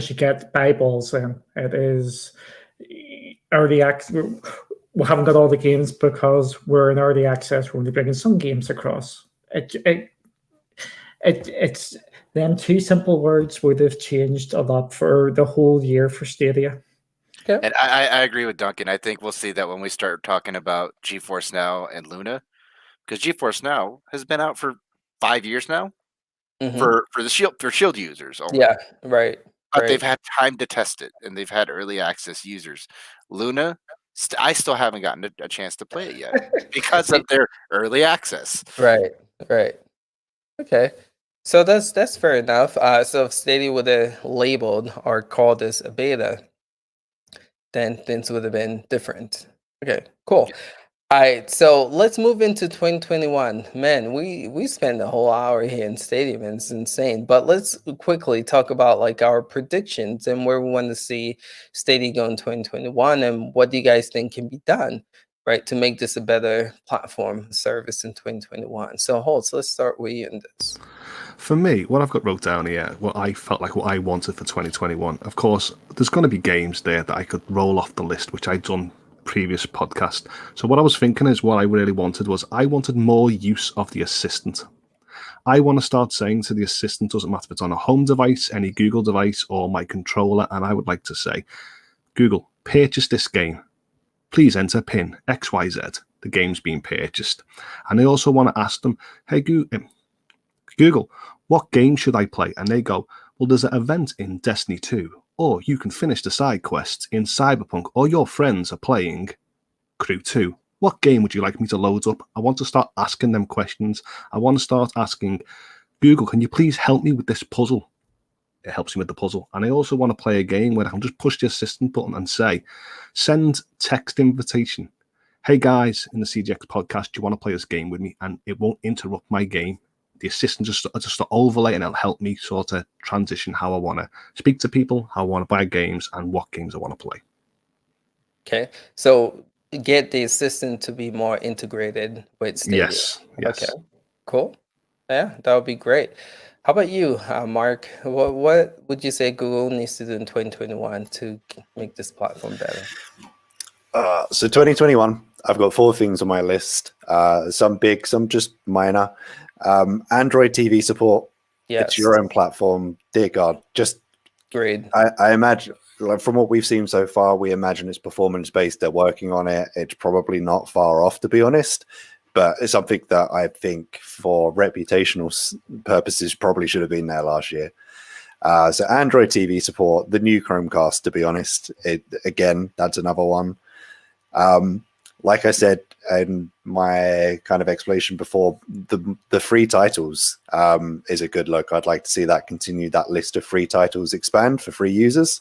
you get eyeballs. Then it is early access. We haven't got all the games because we're in early access. We're only bringing some games across. It's them 2 simple words would have changed a lot for the whole year for Stadia. Okay. And I agree with Duncan. I think we'll see that when we start talking about GeForce Now and Luna, because GeForce Now has been out for 5 years now for the Shield users only. Yeah, right. But they've had time to test it, and they've had early access users. Luna, I still haven't gotten a chance to play it yet because of their early access. Right. Okay. So that's fair enough. So if Stadia would have labeled or called this a beta, then things would have been different. Okay, cool. All right, so let's move into 2021. Man, we spent a whole hour here in Stadium, and it's insane. But let's quickly talk about like our predictions and where we want to see Stadia go in 2021, and what do you guys think can be done, right, to make this a better platform service in 2021. So Holtz, let's start with you in this. For me, what I've got wrote down here, what I felt like what I wanted for 2021, of course, there's going to be games there that I could roll off the list, which I'd done previous podcast. So what I was thinking is what I really wanted was I wanted more use of the assistant. I want to start saying to the assistant, doesn't matter if it's on a home device, any Google device, or my controller, and I would like to say, Google, purchase this game. Please enter PIN XYZ. The game's being purchased. And I also want to ask them, hey, Google, what game should I play? And they go, well, there's an event in Destiny 2. or you can finish the side quests in Cyberpunk, or your friends are playing Crew 2. What game would you like me to load up? I want to start asking them questions. I want to start asking Google, can you please help me with this puzzle? It helps me with the puzzle. And I also want to play a game where I can just push the assistant button and say, send text invitation. Hey guys, in the CGX podcast, do you want to play this game with me? And it won't interrupt my game. The assistant just overlay, and it'll help me sort of transition how I want to speak to people, how I want to buy games, and what games I want to play. Okay, so get the assistant to be more integrated with Stadia. Yes. Okay, cool. Yeah, that would be great. How about you, Mark? What would you say Google needs to do in 2021 to make this platform better? So 2021, I've got 4 things on my list. Some big, some just minor. Android TV support. Yes. It's your own platform. Dear God, just great. I imagine, like, from what we've seen so far, we imagine it's performance based. They're working on it. It's probably not far off, to be honest. But it's something that I think, for reputational purposes, probably should have been there last year. So Android TV support, the new Chromecast, to be honest, again, that's another one. Like I said in my kind of explanation before, the free titles is a good look. I'd like to see that continue, that list of free titles expand for free users.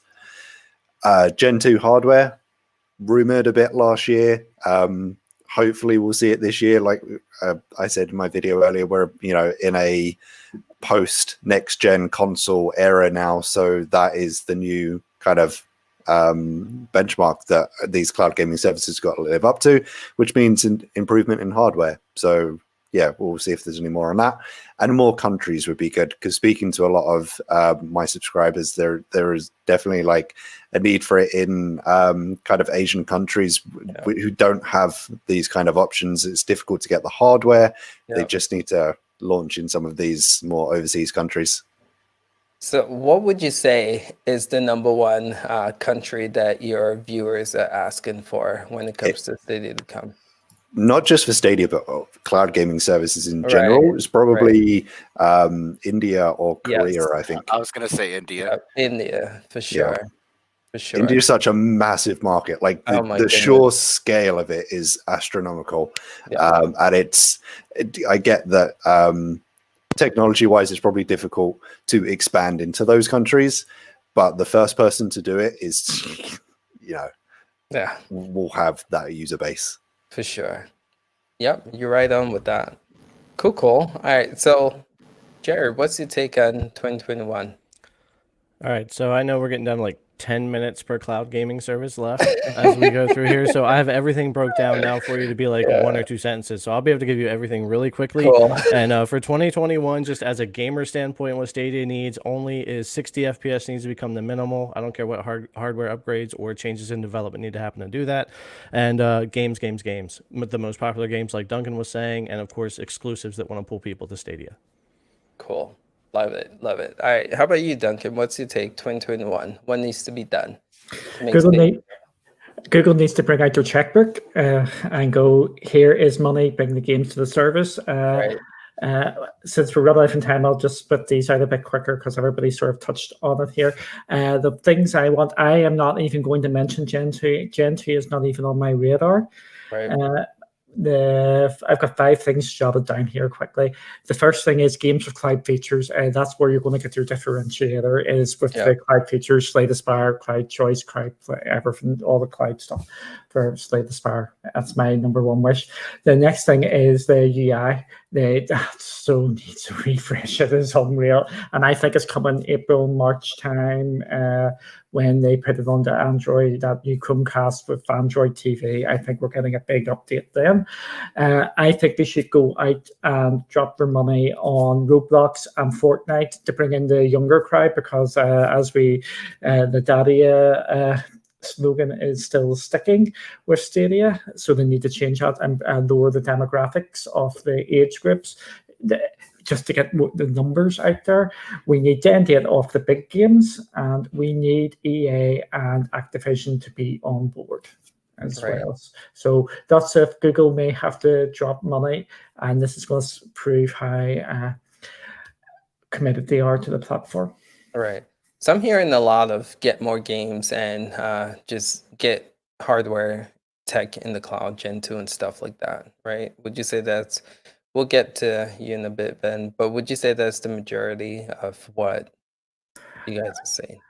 Gen 2 hardware, rumored a bit last year. Hopefully we'll see it this year. Like I said in my video earlier, we're in a post next gen console era now, so that is the new kind of benchmark that these cloud gaming services got to live up to, which means an improvement in hardware. So yeah, we'll see if there's any more on that. And more countries would be good, because speaking to a lot of my subscribers, there is definitely like a need for it in kind of Asian countries who don't have these kind of options. It's difficult to get the hardware. They just need to launch in some of these more overseas countries. So what would you say is the number one country that your viewers are asking for when it comes to Stadia to come? Not just for Stadia, but cloud gaming services in general. It's probably India or Korea, I think. I was going to say India. India, for sure. Yeah. For sure. India is such a massive market. Like the sheer scale of it is astronomical. And I get that technology-wise, it's probably difficult to expand into those countries, but the first person to do it is, will have that user base. For sure. Yep, you're right on with that. Cool. All right, so Jared, what's your take on 2021? All right, so I know we're getting down to like 10 minutes per cloud gaming service left as we go through here. So I have everything broke down now for you to be like 1 or 2 sentences. So I'll be able to give you everything really quickly. Cool. And for 2021, just as a gamer standpoint, what Stadia needs only is 60 FPS needs to become the minimal. I don't care what hardware upgrades or changes in development need to happen to do that. And games. The most popular games, like Duncan was saying, and of course exclusives that want to pull people to Stadia. Cool. Love it. All right. How about you, Duncan? What's your take? 2021. What needs to be done? Google needs to bring out their checkbook and go, here is money, bring the games to the service. Since we're running out of time, I'll just split these out a bit quicker because everybody sort of touched on it here. The things I want, I am not even going to mention Gen 2. Gen 2 is not even on my radar. Right. I've got 5 things jotted down here quickly. The first thing is games with cloud features. That's where you're going to get your differentiator, is with the cloud features, Slay the Spire, Cloud Choice, Cloud everything, all the cloud stuff for Slay the Spire. That's my number one wish. The next thing is the UI. That so needs a refresh. It is unreal, and I think it's coming April, March time when they put it onto Android. That new Chromecast with Android TV. I think we're getting a big update then. I think they should go out and drop their money on Roblox and Fortnite to bring in the younger crowd, because the Stadia slogan is still sticking with Stadia, so they need to change that and lower the demographics of the age groups just to get the numbers out there. We need to end it off the big games, and we need EA and Activision to be on board as well. So that's if Google may have to drop money, and this is going to prove how committed they are to the platform. All right. So I'm hearing a lot of get more games and just get hardware tech in the cloud, Gen 2 and stuff like that, right? Would you say that's, we'll get to you in a bit, Ben, but would you say that's the majority of what you guys are saying?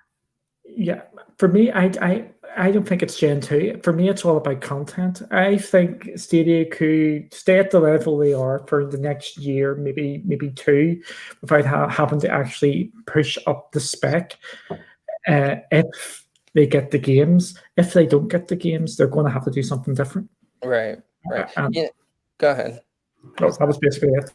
Yeah, for me, I don't think it's Gen 2. For me, it's all about content. I think Stadia could stay at the level they are for the next year, maybe two, without having to actually push up the spec. If they get the games, if they don't get the games, they're going to have to do something different. Right, right. And Yeah, go ahead. that was basically it.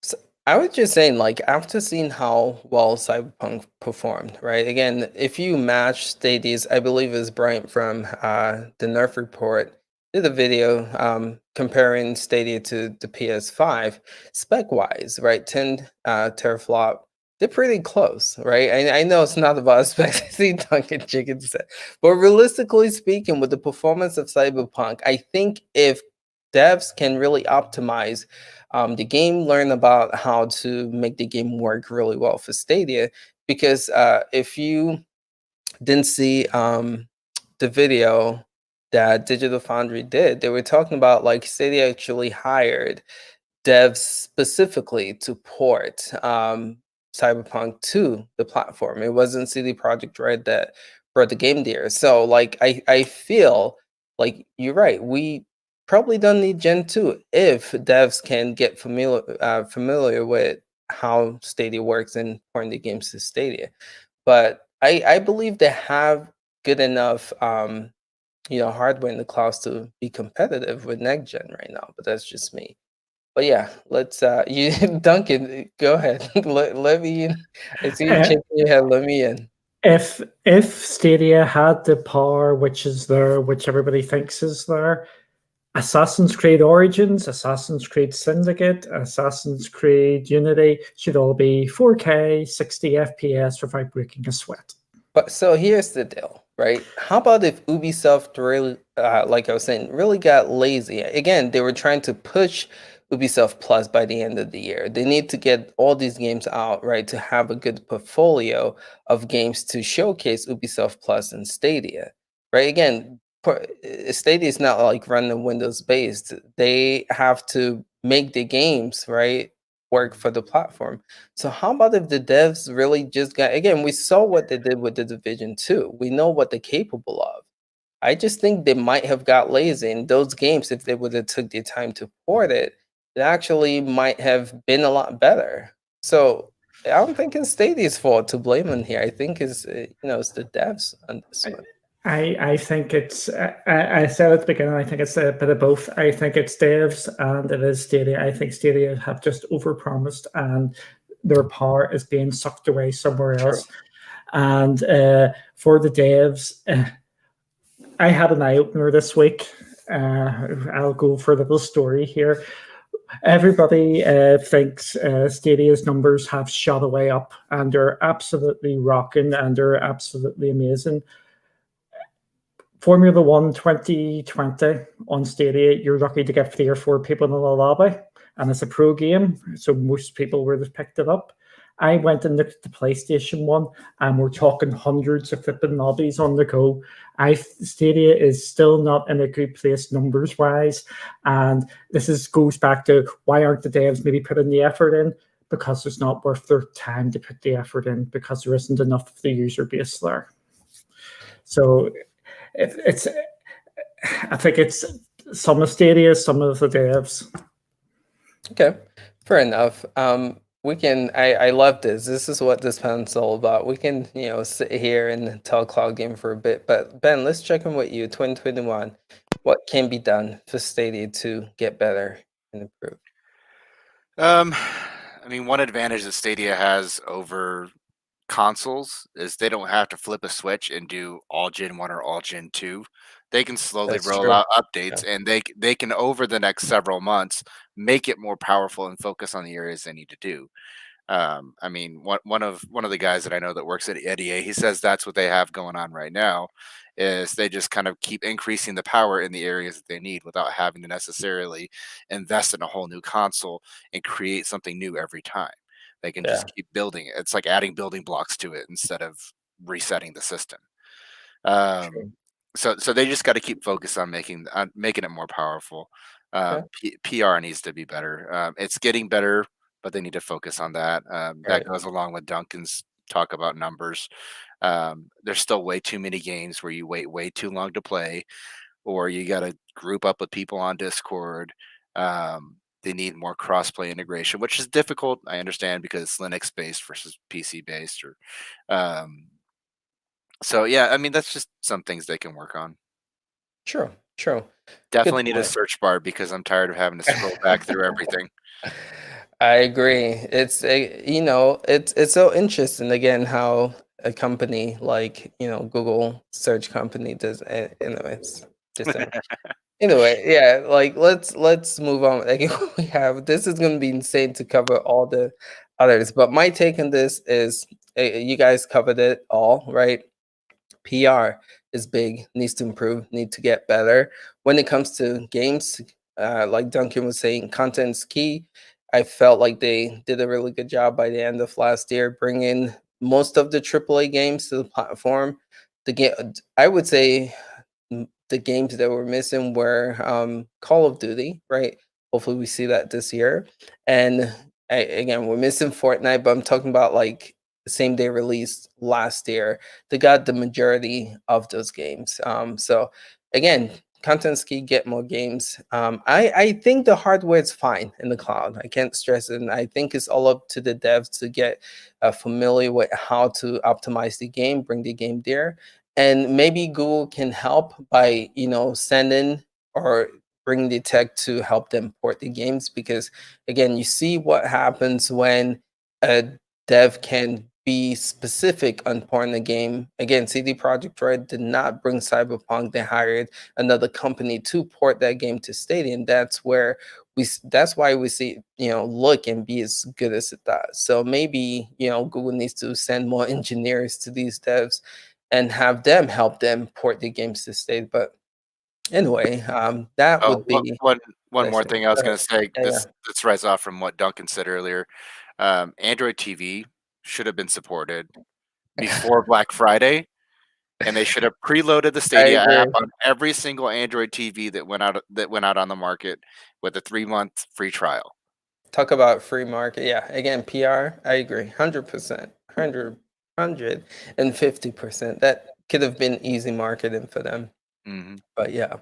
So I was just saying, like, after seeing how well Cyberpunk performed, right? Again, if you match Stadia's, I believe it's Bryant from the Nerf Report did a video comparing Stadia to the PS5 spec wise, right? 10 teraflop. They're pretty close, right? I know it's not about specs. I see Duncan Chicken said, but realistically speaking, with the performance of Cyberpunk, I think if devs can really optimize the game, learn about how to make the game work really well for Stadia. Because if you didn't see the video that Digital Foundry did, they were talking about like Stadia actually hired devs specifically to port Cyberpunk to the platform. It wasn't CD Projekt Red that brought the game there. So like I feel like you're right. We probably don't need Gen 2 if devs can get familiar with how Stadia works and porting the games to Stadia. But I believe they have good enough hardware in the clouds to be competitive with next gen right now. But that's just me. But yeah, let's you Duncan, go ahead. Let me in. I see you Uh, shaking your head. Let me in. if Stadia had the power which is there, which everybody thinks is there, Assassin's Creed Origins, Assassin's Creed Syndicate, Assassin's Creed Unity should all be 4K, 60 FPS without breaking a sweat. But so here's the deal, right? How about if Ubisoft really, like I was saying, really got lazy? Again, they were trying to push Ubisoft Plus by the end of the year. They need to get all these games out, right, to have a good portfolio of games to showcase Ubisoft Plus and Stadia, right? Again, Stadia is not like running Windows based. They have to make the games, right, work for the platform. So how about if the devs really just got, again, we saw what they did with the Division 2. We know what they're capable of. I just think they might have got lazy in those games. If they would have took the time to port it, it actually might have been a lot better. So I don't think it's Stadia's fault to blame on here. I think it's it's the devs on this one. I think it's, I said at the beginning, I think it's a bit of both. I think it's devs and it is Stadia. I think Stadia have just overpromised and their power is being sucked away somewhere else. True. And for the devs, I had an eye opener this week. I'll go for a little story here. Everybody thinks Stadia's numbers have shot away up and they're absolutely rocking and they're absolutely amazing. Formula One 2020 on Stadia, you're lucky to get 3 or 4 people in the lobby, and it's a pro game, so most people would have picked it up. I went and looked at the PlayStation one, and we're talking hundreds of flipping lobbies on the go. Stadia is still not in a good place numbers wise, and this goes back to why aren't the devs maybe putting the effort in? Because it's not worth their time to put the effort in because there isn't enough of the user base there. So it's I think it's some of Stadia, some of the devs. Okay, fair enough. We can. I love this. This is what this panel's all about. We can, sit here and talk cloud game for a bit. But Ben, let's check in with you. 2021. What can be done for Stadia to get better and improve? I mean, one advantage that Stadia has over consoles is they don't have to flip a switch and do all Gen 1 or all Gen 2. They can slowly That's roll true. out Yeah. updates and they can over the next several months make it more powerful and focus on the areas they need to do. I mean, one of the guys that I know that works at EA, he says that's what they have going on right now, is they just kind of keep increasing the power in the areas that they need without having to necessarily invest in a whole new console and create something new every time. They can just keep building it. It's like adding building blocks to it instead of resetting the system. So they just got to keep focused on making it more powerful. PR needs to be better. It's getting better, but they need to focus on that. That goes along with Duncan's talk about numbers. There's still way too many games where you wait way too long to play, or you got to group up with people on Discord. They need more cross-play integration, which is difficult. I understand because it's Linux-based versus PC-based, or so yeah. I mean, that's just some things they can work on. True. Definitely need a search bar because I'm tired of having to scroll back through everything. I agree. It's it's so interesting again how a company like Google search company does. Anyways, just anyway, yeah. Like let's move on. Like we have this is going to be insane to cover all the others, but my take on this is you guys covered it all, right? PR is big, needs to improve, need to get better. When it comes to games, like Duncan was saying, content's key. I felt like they did a really good job by the end of last year, bringing most of the AAA games to the platform. I would say, the games that were missing were Call of Duty, right? Hopefully, we see that this year. And again, we're missing Fortnite, but I'm talking about like same day release last year. They got the majority of those games. So again, content's key, get more games. I think the hardware is fine in the cloud. I can't stress it. And I think it's all up to the devs to get familiar with how to optimize the game, bring the game there. And maybe Google can help by, sending or bring the tech to help them port the games. Because again, you see what happens when a dev can be specific on porting the game. Again, CD Projekt Red did not bring Cyberpunk. They hired another company to port that game to Stadia, and that's why we see look and be as good as it does. So maybe Google needs to send more engineers to these devs and have them help them port the games to Stadia. But anyway, that would be one more thing I was going to say. Yeah, This rides off from what Duncan said earlier. Android TV should have been supported before Black Friday, and they should have preloaded the Stadia app on every single Android TV that went out on the market with a 3-month free trial. Talk about free market. Yeah, again, PR, I agree. 100%. 150%. That could have been easy marketing for them. But yeah,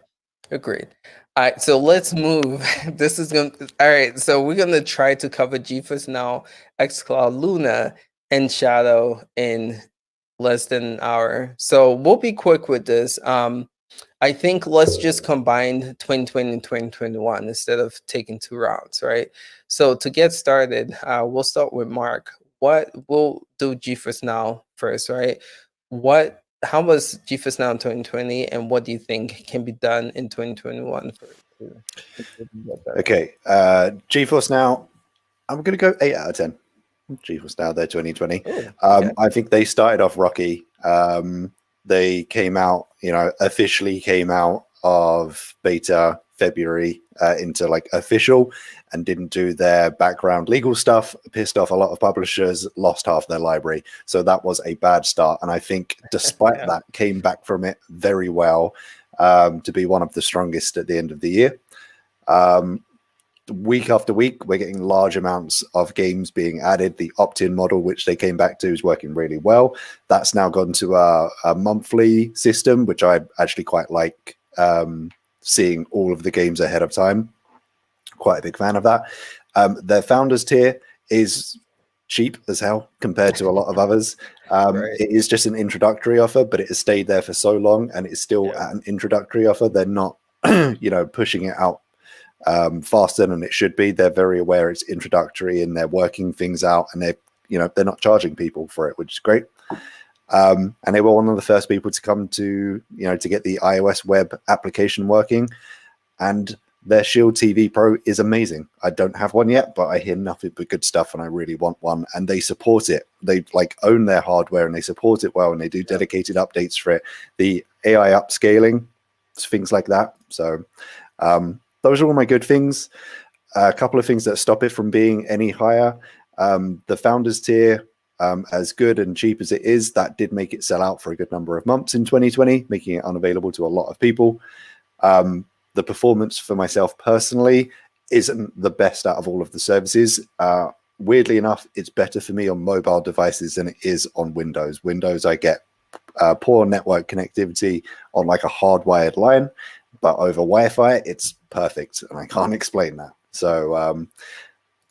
agreed. All right, so let's move. All right, so we're gonna try to cover GeForce Now, Xcloud, Luna, and Shadow in less than an hour. So we'll be quick with this. I think let's just combine 2020 and 2021 instead of taking 2 rounds, right? So to get started, we'll start with Mark. We'll do GeForce Now first, right? How was GeForce Now in 2020, and what do you think can be done in 2021? Okay, GeForce Now, I'm going to go 8 out of 10. GeForce Now, they're 2020. I think they started off rocky. They came out, officially came out of beta February into like official, and didn't do their background legal stuff, pissed off a lot of publishers, lost half their library. So that was a bad start. And I think despite that, came back from it very well, to be one of the strongest at the end of the year. Week after week, we're getting large amounts of games being added. The opt-in model, which they came back to, is working really well. That's now gone to a monthly system, which I actually quite like, seeing all of the games ahead of time. Quite a big fan of that. Their founders tier is cheap as hell compared to a lot of others. It is just an introductory offer, but it has stayed there for so long, and it's still at an introductory offer. They're not, pushing it out faster than it should be. They're very aware it's introductory, and they're working things out, and they're not charging people for it, which is great. And they were one of the first people to come to get the iOS web application working, and their Shield TV Pro is amazing. I don't have one yet, but I hear nothing but good stuff, and I really want one. And they support it. They own their hardware, and they support it well, and they do dedicated updates for it. The AI upscaling, things like that. So those are all my good things. A couple of things that stop it from being any higher. The founders tier, as good and cheap as it is, that did make it sell out for a good number of months in 2020, making it unavailable to a lot of people. The performance for myself personally isn't the best out of all of the services. Weirdly enough, it's better for me on mobile devices than it is on Windows. Windows, I get poor network connectivity on like a hardwired line, but over Wi-Fi, it's perfect, and I can't explain that. So,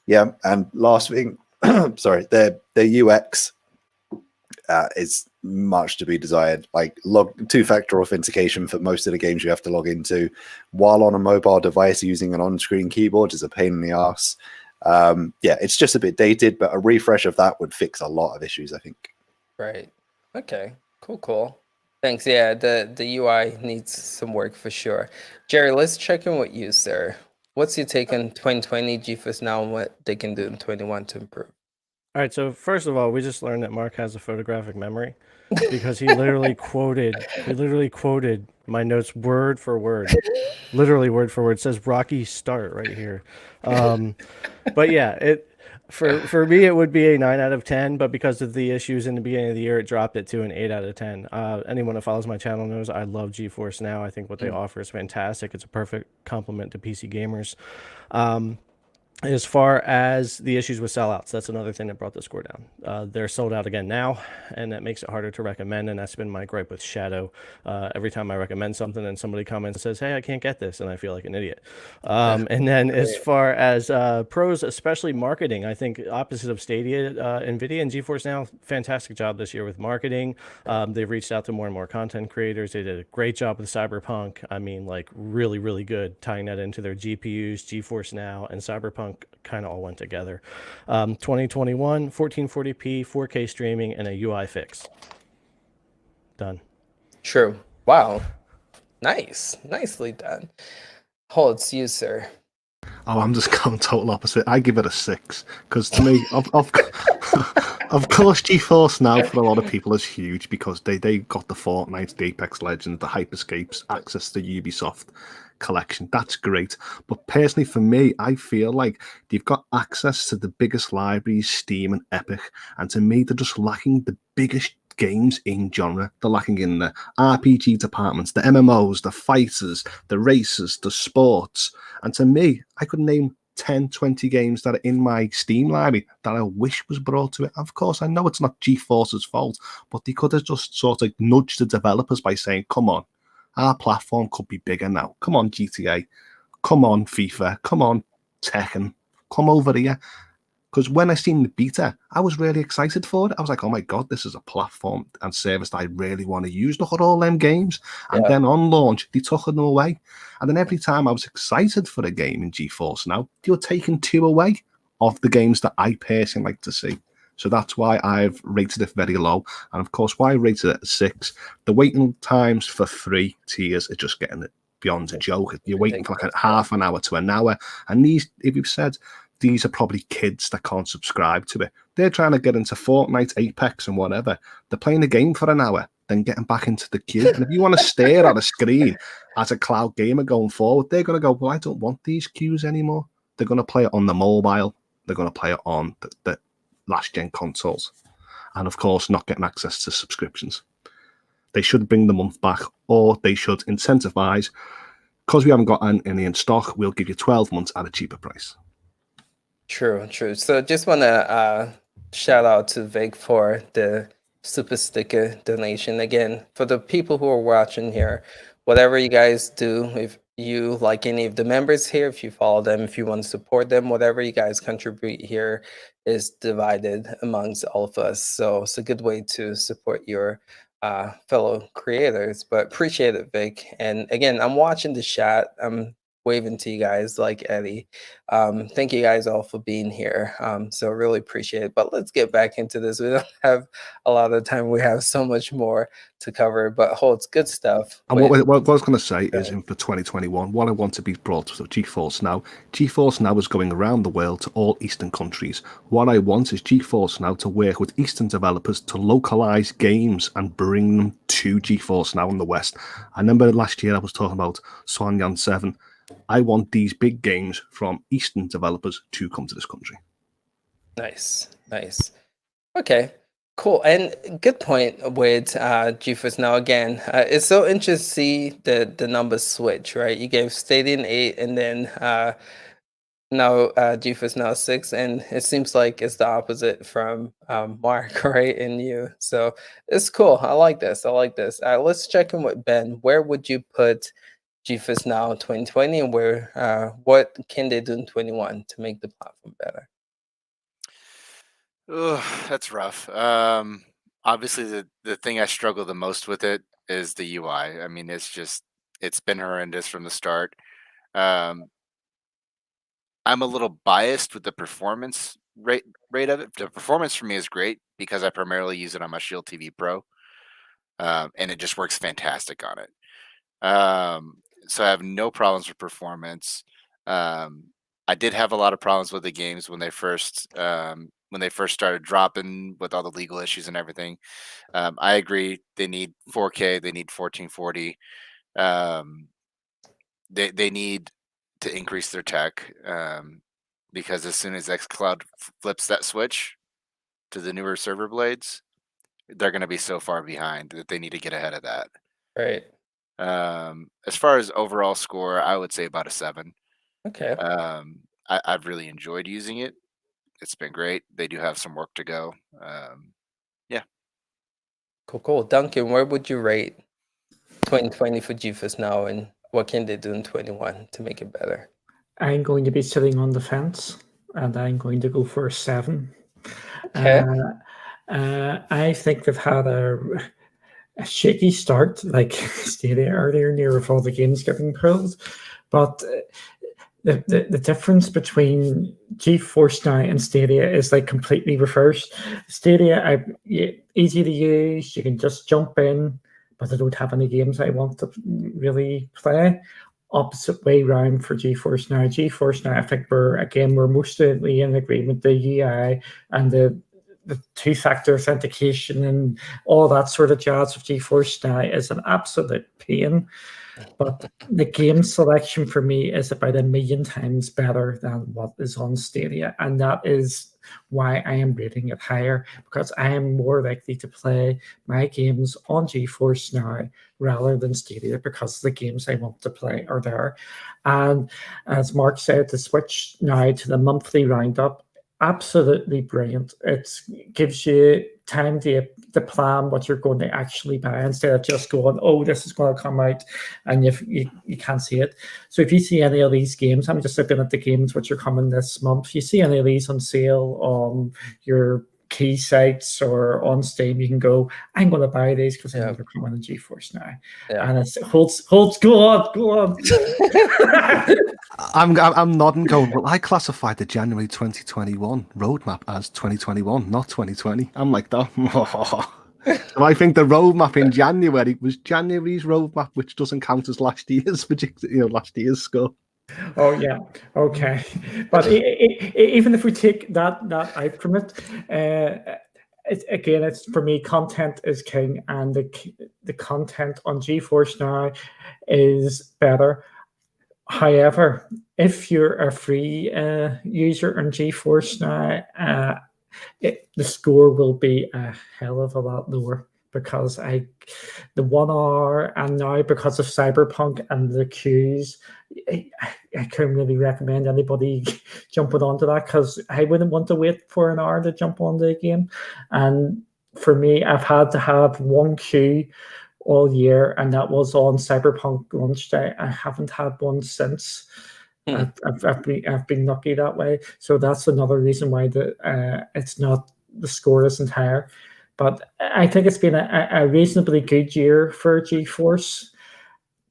yeah, and last thing, sorry, their UX is much to be desired. Like two-factor authentication for most of the games you have to log into while on a mobile device using an on-screen keyboard is a pain in the ass. Yeah, it's just a bit dated, but a refresh of that would fix a lot of issues, I think. Right. Okay. Cool. Thanks. Yeah, the UI needs some work for sure. Jerry, let's check in with you, sir. What's your take on 2020 GeForce Now and what they can do in 21 to improve? All right, so first of all, we just learned that Mark has a photographic memory because he literally quoted my notes word for word. Literally word for word. It says Rocky Start right here. But yeah, for me it would be a 9 out of 10, but because of the issues in the beginning of the year, it dropped it to an 8 out of 10. Anyone that follows my channel knows I love GeForce Now. I think what they offer is fantastic. It's a perfect complement to PC gamers. As far as the issues with sellouts, that's another thing that brought the score down. They're sold out again now, and that makes it harder to recommend, and that's been my gripe with Shadow. Every time I recommend something and somebody comments and says, hey, I can't get this, and I feel like an idiot. And then as far as pros, especially marketing, I think opposite of Stadia, NVIDIA and GeForce Now, fantastic job this year with marketing. They've reached out to more and more content creators. They did a great job with Cyberpunk. I mean, like really, really good, tying that into their GPUs, GeForce Now, and Cyberpunk kind of all went together. 2021, 1440p, 4K streaming, and a UI fix. Done. True. Wow. Nice. Nicely done. It's you, sir. Oh, I'm just going total opposite. I give it a 6 because to me, of course, GeForce Now for a lot of people is huge because they got the Fortnite, the Apex Legends, the Hyperscapes, access to Ubisoft collection. That's great. But personally, for me, I feel like they've got access to the biggest libraries, Steam and Epic, and to me, they're just lacking the biggest games in genre. They're lacking in the RPG departments, the MMOs, the fighters, the races, the sports. And to me, I could name 10, 20 games that are in my Steam library that I wish was brought to it. Of course, I know it's not GeForce's fault, but they could have just sort of nudged the developers by saying, come on, our platform could be bigger now. Come on, GTA. Come on, FIFA. Come on, Tekken. Come over here. Because when I seen the beta, I was really excited for it. I was like, oh my God, this is a platform and service that I really want to use. Look at all them games. And then on launch, they took them away. And then every time I was excited for a game in GeForce Now, they were taking 2 away of the games that I personally like to see. So that's why I've rated it very low. And of course, why I rated it a 6. The waiting times for free tiers are just getting it beyond a joke. You're waiting for like a half an hour to an hour. And these, if you've said, these are probably kids that can't subscribe to it. They're trying to get into Fortnite, Apex, and whatever. They're playing the game for an hour, then getting back into the queue. And if you want to stare at a screen as a cloud gamer going forward, they're going to go, well, I don't want these queues anymore. They're going to play it on the mobile. They're going to play it on the last-gen consoles. And, of course, not getting access to subscriptions. They should bring the month back, or they should incentivize. Because we haven't got any in stock, we'll give you 12 months at a cheaper price. True. So just want to shout out to Vic for the super sticker donation. Again, for the people who are watching here, whatever you guys do, if you like any of the members here, if you follow them, if you want to support them, whatever you guys contribute here is divided amongst all of us. So it's a good way to support your fellow creators. But appreciate it, Vic. And again, I'm watching the chat. I'm waving to you guys like Eddie. Thank you guys all for being here. So really appreciate it. But let's get back into this. We don't have a lot of time. We have so much more to cover, but it's good stuff. And what I was going to say is for 2021, what I want to be brought to GeForce Now. GeForce Now is going around the world to all Eastern countries. What I want is GeForce Now to work with Eastern developers to localize games and bring them to GeForce Now in the West. I remember last year I was talking about Swanyan 7. I want these big games from Eastern developers to come to this country. Nice. Okay, cool. And good point with GeForce Now again. It's so interesting to see the numbers switch, right? You gave Stadia an 8 and then now GeForce Now 6, and it seems like it's the opposite from Mark, right, and you. So it's cool. I like this. Let's check in with Ben. Where would you put GeForce Now 2020, and what can they do in 21 to make the platform better? Ugh, that's rough. Obviously, the thing I struggle the most with it is the UI. I mean, it's been horrendous from the start. Um, I'm a little biased with the performance rate of it. The performance for me is great because I primarily use it on my Shield TV Pro, and it just works fantastic on it. So I have no problems with performance. I did have a lot of problems with the games when they first started dropping with all the legal issues and everything. I agree. They need 4K. They need 1440. Um, they need to increase their tech because as soon as Xcloud flips that switch to the newer server blades, they're going to be so far behind that they need to get ahead of that. Right. As far as overall score, I would say about a 7. Okay. I've really enjoyed using it. It's been great. They do have some work to go. Yeah. Cool. Duncan, where would you rate 2020 for GeForce Now, and what can they do in 21 to make it better? I'm going to be sitting on the fence, and I'm going to go for a 7. Okay. I think they've had a shaky start, like Stadia earlier, near with all the games getting pulled. But the difference between GeForce Now and Stadia is like completely reversed. Stadia, easy to use. You can just jump in, but I don't have any games I want to really play. Opposite way round for GeForce Now. GeForce Now, I think we're mostly in agreement. The UI and the two-factor authentication and all that sort of jazz of GeForce Now is an absolute pain. But the game selection for me is about 1,000,000 times better than what is on Stadia. And that is why I am rating it higher, because I am more likely to play my games on GeForce Now rather than Stadia, because the games I want to play are there. And as Mark said, the switch now to the monthly roundup, absolutely brilliant. It gives you time to plan what you're going to actually buy instead of just going, oh, this is going to come out and you can't see it. So if you see any of these games, I'm just looking at the games which are coming this month. If you see any of these on sale on your key sites or on Steam, you can go, I'm going to buy these because I know they're coming on GeForce Now. And it's holds, go on. I'm nodding, going, well, I classified the January 2021 roadmap as 2021, not 2020. I'm like that. So I think the roadmap in January was January's roadmap, which doesn't count as last year's score. Oh yeah, okay. But even if we take that out from it, it's for me, content is king, and the content on GeForce Now is better. However, if you're a free user on GeForce Now, the score will be a hell of a lot lower, because the 1 hour, and now because of Cyberpunk and the queues, I couldn't really recommend anybody jumping onto that, because I wouldn't want to wait for an hour to jump on the game. And for me, I've had to have one queue all year, and that was on Cyberpunk launch day. I haven't had one since. I've been lucky that way. So that's another reason why the score isn't higher. But I think it's been a reasonably good year for GeForce.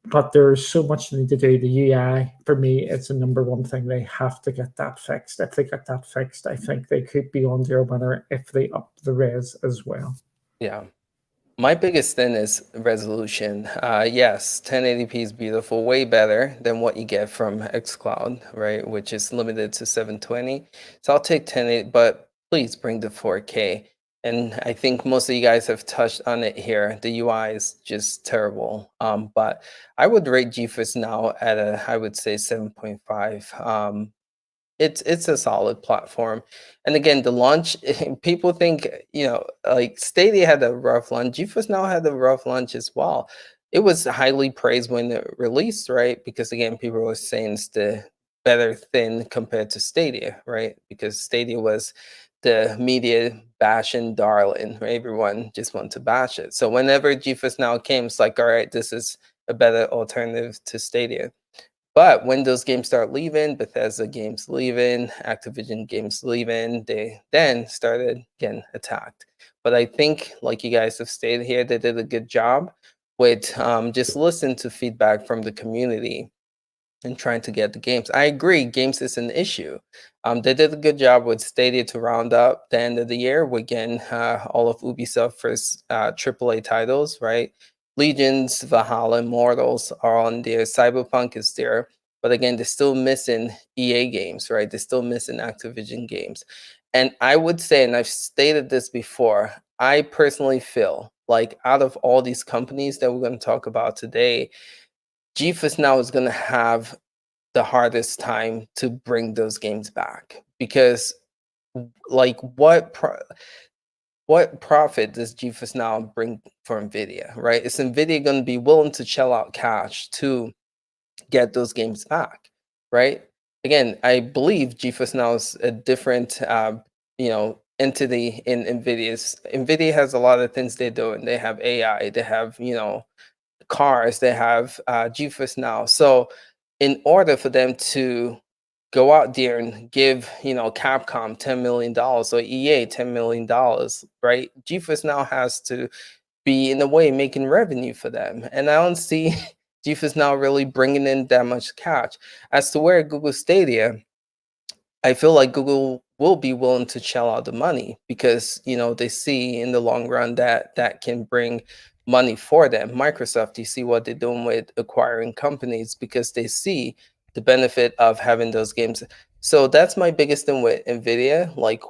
But there's so much they need to do. The UI, for me, it's the number one thing. They have to get that fixed. If they get that fixed, I think they could be on their winner if they up the res as well. Yeah. My biggest thing is resolution. Yes, 1080p is beautiful, way better than what you get from Xcloud, right? Which is limited to 720. So I'll take 1080, but please bring the 4K. And I think most of you guys have touched on it here. The UI is just terrible. But I would rate GeForce Now at I would say 7.5. it's a solid platform. And again, the launch, people think, like Stadia had a rough launch. GeForce Now had a rough launch as well. It was highly praised when it released, right? Because again, people were saying it's the better thin compared to Stadia, right? Because Stadia was the media bashing darling, right? Everyone just wanted to bash it. So whenever GeForce Now came, it's like, all right, this is a better alternative to Stadia. But when those games start leaving, Bethesda games leaving, Activision games leaving, they then started getting attacked. But I think, like you guys have stated here, they did a good job with just listening to feedback from the community and trying to get the games. I agree, games is an issue. They did a good job with Stadia to round up the end of the year. We're getting all of Ubisoft's first AAA titles, right? Legions, Valhalla, Immortals are on there. Cyberpunk is there. But again, they're still missing EA games, right? They're still missing Activision games. And I would say, and I've stated this before, I personally feel like out of all these companies that we're going to talk about today, GeForce Now is going to have the hardest time to bring those games back because, like, what profit does GeForce Now bring for Nvidia, right? Is Nvidia going to be willing to shell out cash to get those games back, right? Again, I believe GeForce Now is a different, entity in Nvidia's. Nvidia has a lot of things they're doing. They have AI. They have, cars. They have GeForce Now. So, in order for them to go out there and give, Capcom $10 million or EA $10 million, right? GeForce Now has to be in a way making revenue for them. And I don't see GeForce Now really bringing in that much cash. As to where Google Stadia, I feel like Google will be willing to shell out the money because, they see in the long run that that can bring money for them. Microsoft, you see what they're doing with acquiring companies because they see the benefit of having those games. So that's my biggest thing with Nvidia. Like,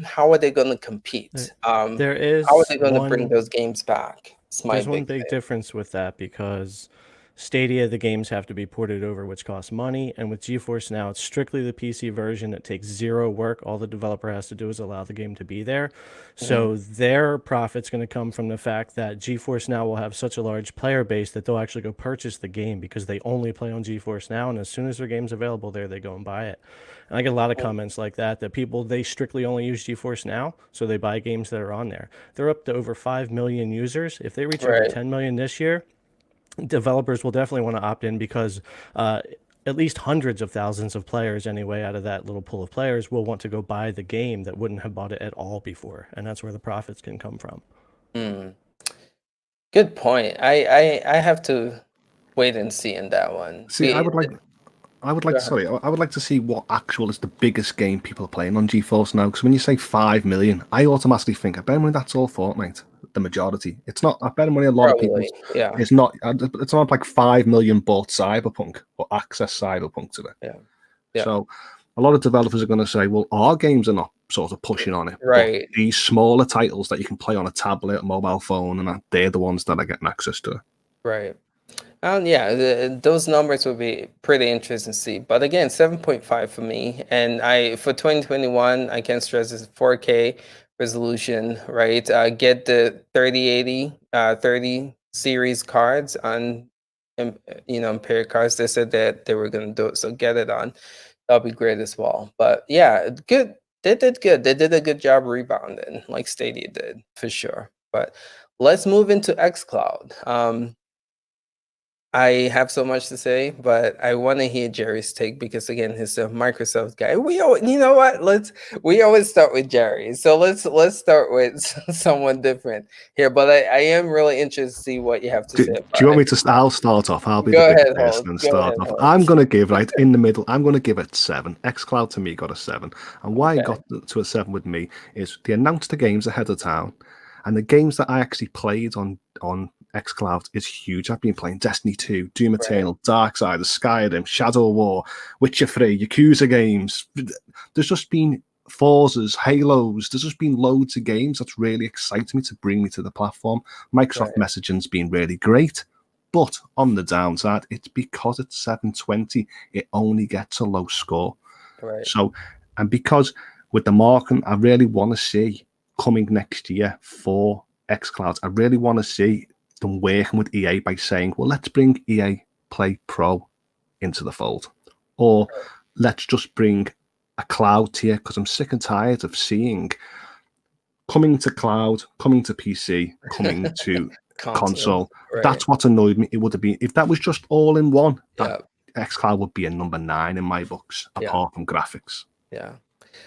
how are they going to compete? There is How are they going to bring those games back? There's one big difference with that because Stadia, the games have to be ported over, which costs money. And with GeForce Now, it's strictly the PC version. It takes zero work. All the developer has to do is allow the game to be there. So their profit's going to come from the fact that GeForce Now will have such a large player base that they'll actually go purchase the game because they only play on GeForce Now. And as soon as their game's available there, they go and buy it. And I get a lot of comments like that people, they strictly only use GeForce Now, so they buy games that are on there. They're up to over 5 million users. If they reach over 10 million this year, developers will definitely want to opt in because at least hundreds of thousands of players anyway out of that little pool of players will want to go buy the game that wouldn't have bought it at all before. And that's where the profits can come from. Good point. I have to wait and see in that one. See, I would like to see what actual is the biggest game people are playing on GeForce Now. Because when you say 5 million, I automatically think, I bet money that's all Fortnite. The majority. It's not. I bet money a lot of people. Yeah. It's not. It's not like 5 million bought Cyberpunk or access Cyberpunk to it. Yeah. So a lot of developers are going to say, well, our games are not sort of pushing on it. Right. But these smaller titles that you can play on a tablet, mobile phone, and they're the ones that are getting access to it. Right. Those numbers would be pretty interesting to see. But again, 7.5 for me. And for 2021, I can stress it's 4K resolution, right? Get the 3080, 30 series cards on, Ampere cards. They said that they were going to do it. So get it on. That'll be great as well. But yeah, good. They did good. They did a good job rebounding like Stadia did for sure. But let's move into Xcloud. I have so much to say, but I want to hear Jerry's take because again, he's a Microsoft guy. You know what? We always start with Jerry, so let's start with someone different here. But I am really interested to see what you have to say. Do you want me to? I'll start off. I'll be Go the big ahead, person and start off. Holt. I'm going to give right in the middle. I'm going to give it 7. Xcloud to me got a 7, and why it got to a 7 with me is they announced the games ahead of time, and the games that I actually played on Xcloud is huge. I've been playing Destiny 2, Doom Eternal, Darksiders, Skyrim, Shadow War, Witcher 3, Yakuza games. There's just been Forzas, Halos. There's just been loads of games that's really excited me to bring me to the platform. Microsoft messaging's been really great, but on the downside, it's because it's 720, it only gets a low score. Right. So, and because with the marketing, I really want to see coming next year for Xcloud, I really want to see them working with EA by saying, well, let's bring EA Play Pro into the fold, or let's just bring a cloud tier, because I'm sick and tired of seeing coming to cloud, coming to PC, coming to console. Right. That's what annoyed me. It would have been, if that was just all in one, that Yeah. Xcloud would be a number 9 in my books, apart from graphics. Yeah.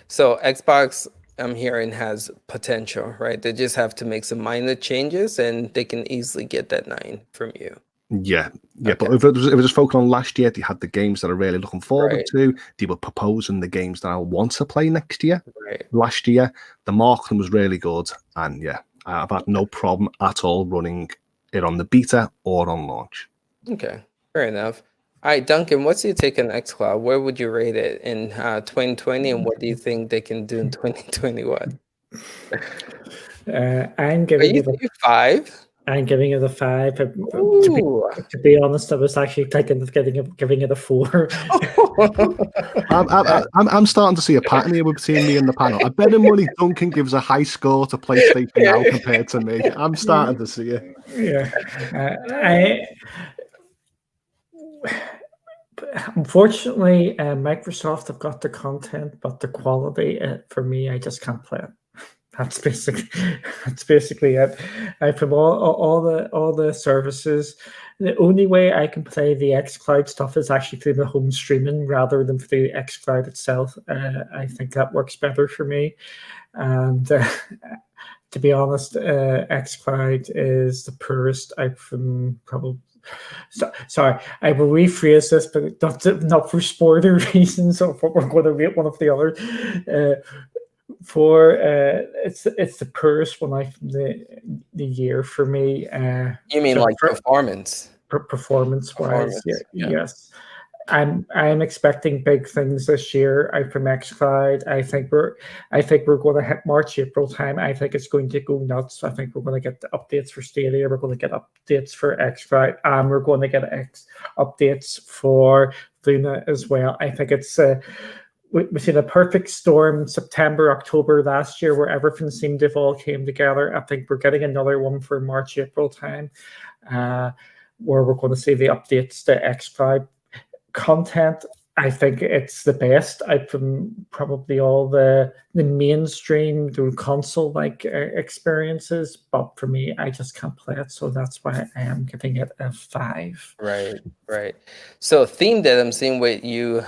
So Xbox, I'm hearing, has potential, right? They just have to make some minor changes and they can easily get that 9 from you. Yeah. But if it was focused on last year, they had the games that I'm really looking forward to. They were proposing the games that I want to play next year. Right. Last year, the marketing was really good. And I've had no problem at all running it on the beta or on launch. Okay. Fair enough. All right, Duncan, what's your take on Xcloud? Where would you rate it in 2020, and what do you think they can do in 2021? I'm giving it a 5. I'm giving it a 5. To be honest, I was actually thinking of giving it a 4. I'm starting to see a pattern here between me and the panel. I bet money Duncan gives a high score to PlayStation Now compared to me. I'm starting to see it. Yeah. Unfortunately, Microsoft have got the content, but the quality, for me, I just can't play it. That's basically it. From all the services, the only way I can play the xCloud stuff is actually through the home streaming rather than through the xCloud itself. I think that works better for me. And to be honest, xCloud is the poorest I've probably. Sorry, I will rephrase this, but not for spoiler reasons or what we're going to rate one of the other. It's the poorest one from the year for me. You mean like performance? Performance wise, yes. I'm expecting big things this year from xCloud. I think we're going to hit March, April time. I think it's going to go nuts. I think we're going to get the updates for Stadia. We're going to get updates for xCloud, and we're going to get updates for Luna as well. I think it's we've seen a perfect storm September, October last year where everything seemed to have all came together. I think we're getting another one for March, April time, where we're going to see the updates to xCloud. Content, I think it's the best from probably all the mainstream console like experiences, but for me, I just can't play it, so that's why I am giving it a 5. Right. So theme that I'm seeing with you,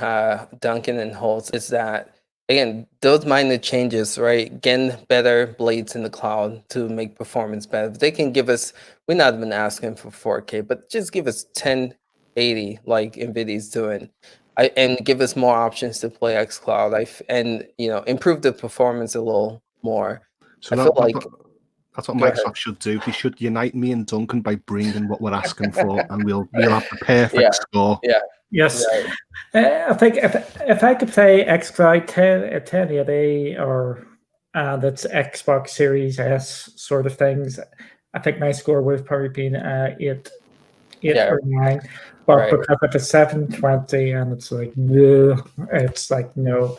Duncan and Holtz, is that again, those minor changes, right? Getting better blades in the cloud to make performance better. If they can give us, we're not even asking for 4K, but just give us 1080 like NVIDIA's doing, and give us more options to play xCloud, and improve the performance a little more. So that's what Microsoft should do. They should unite me and Duncan by bringing what we're asking for, and we'll have the perfect score. Yes. Right. I think if I could play xCloud 1080 or that's Xbox Series S sort of things, I think my score would have probably been 8 or 9. But because of the 720 and it's like no,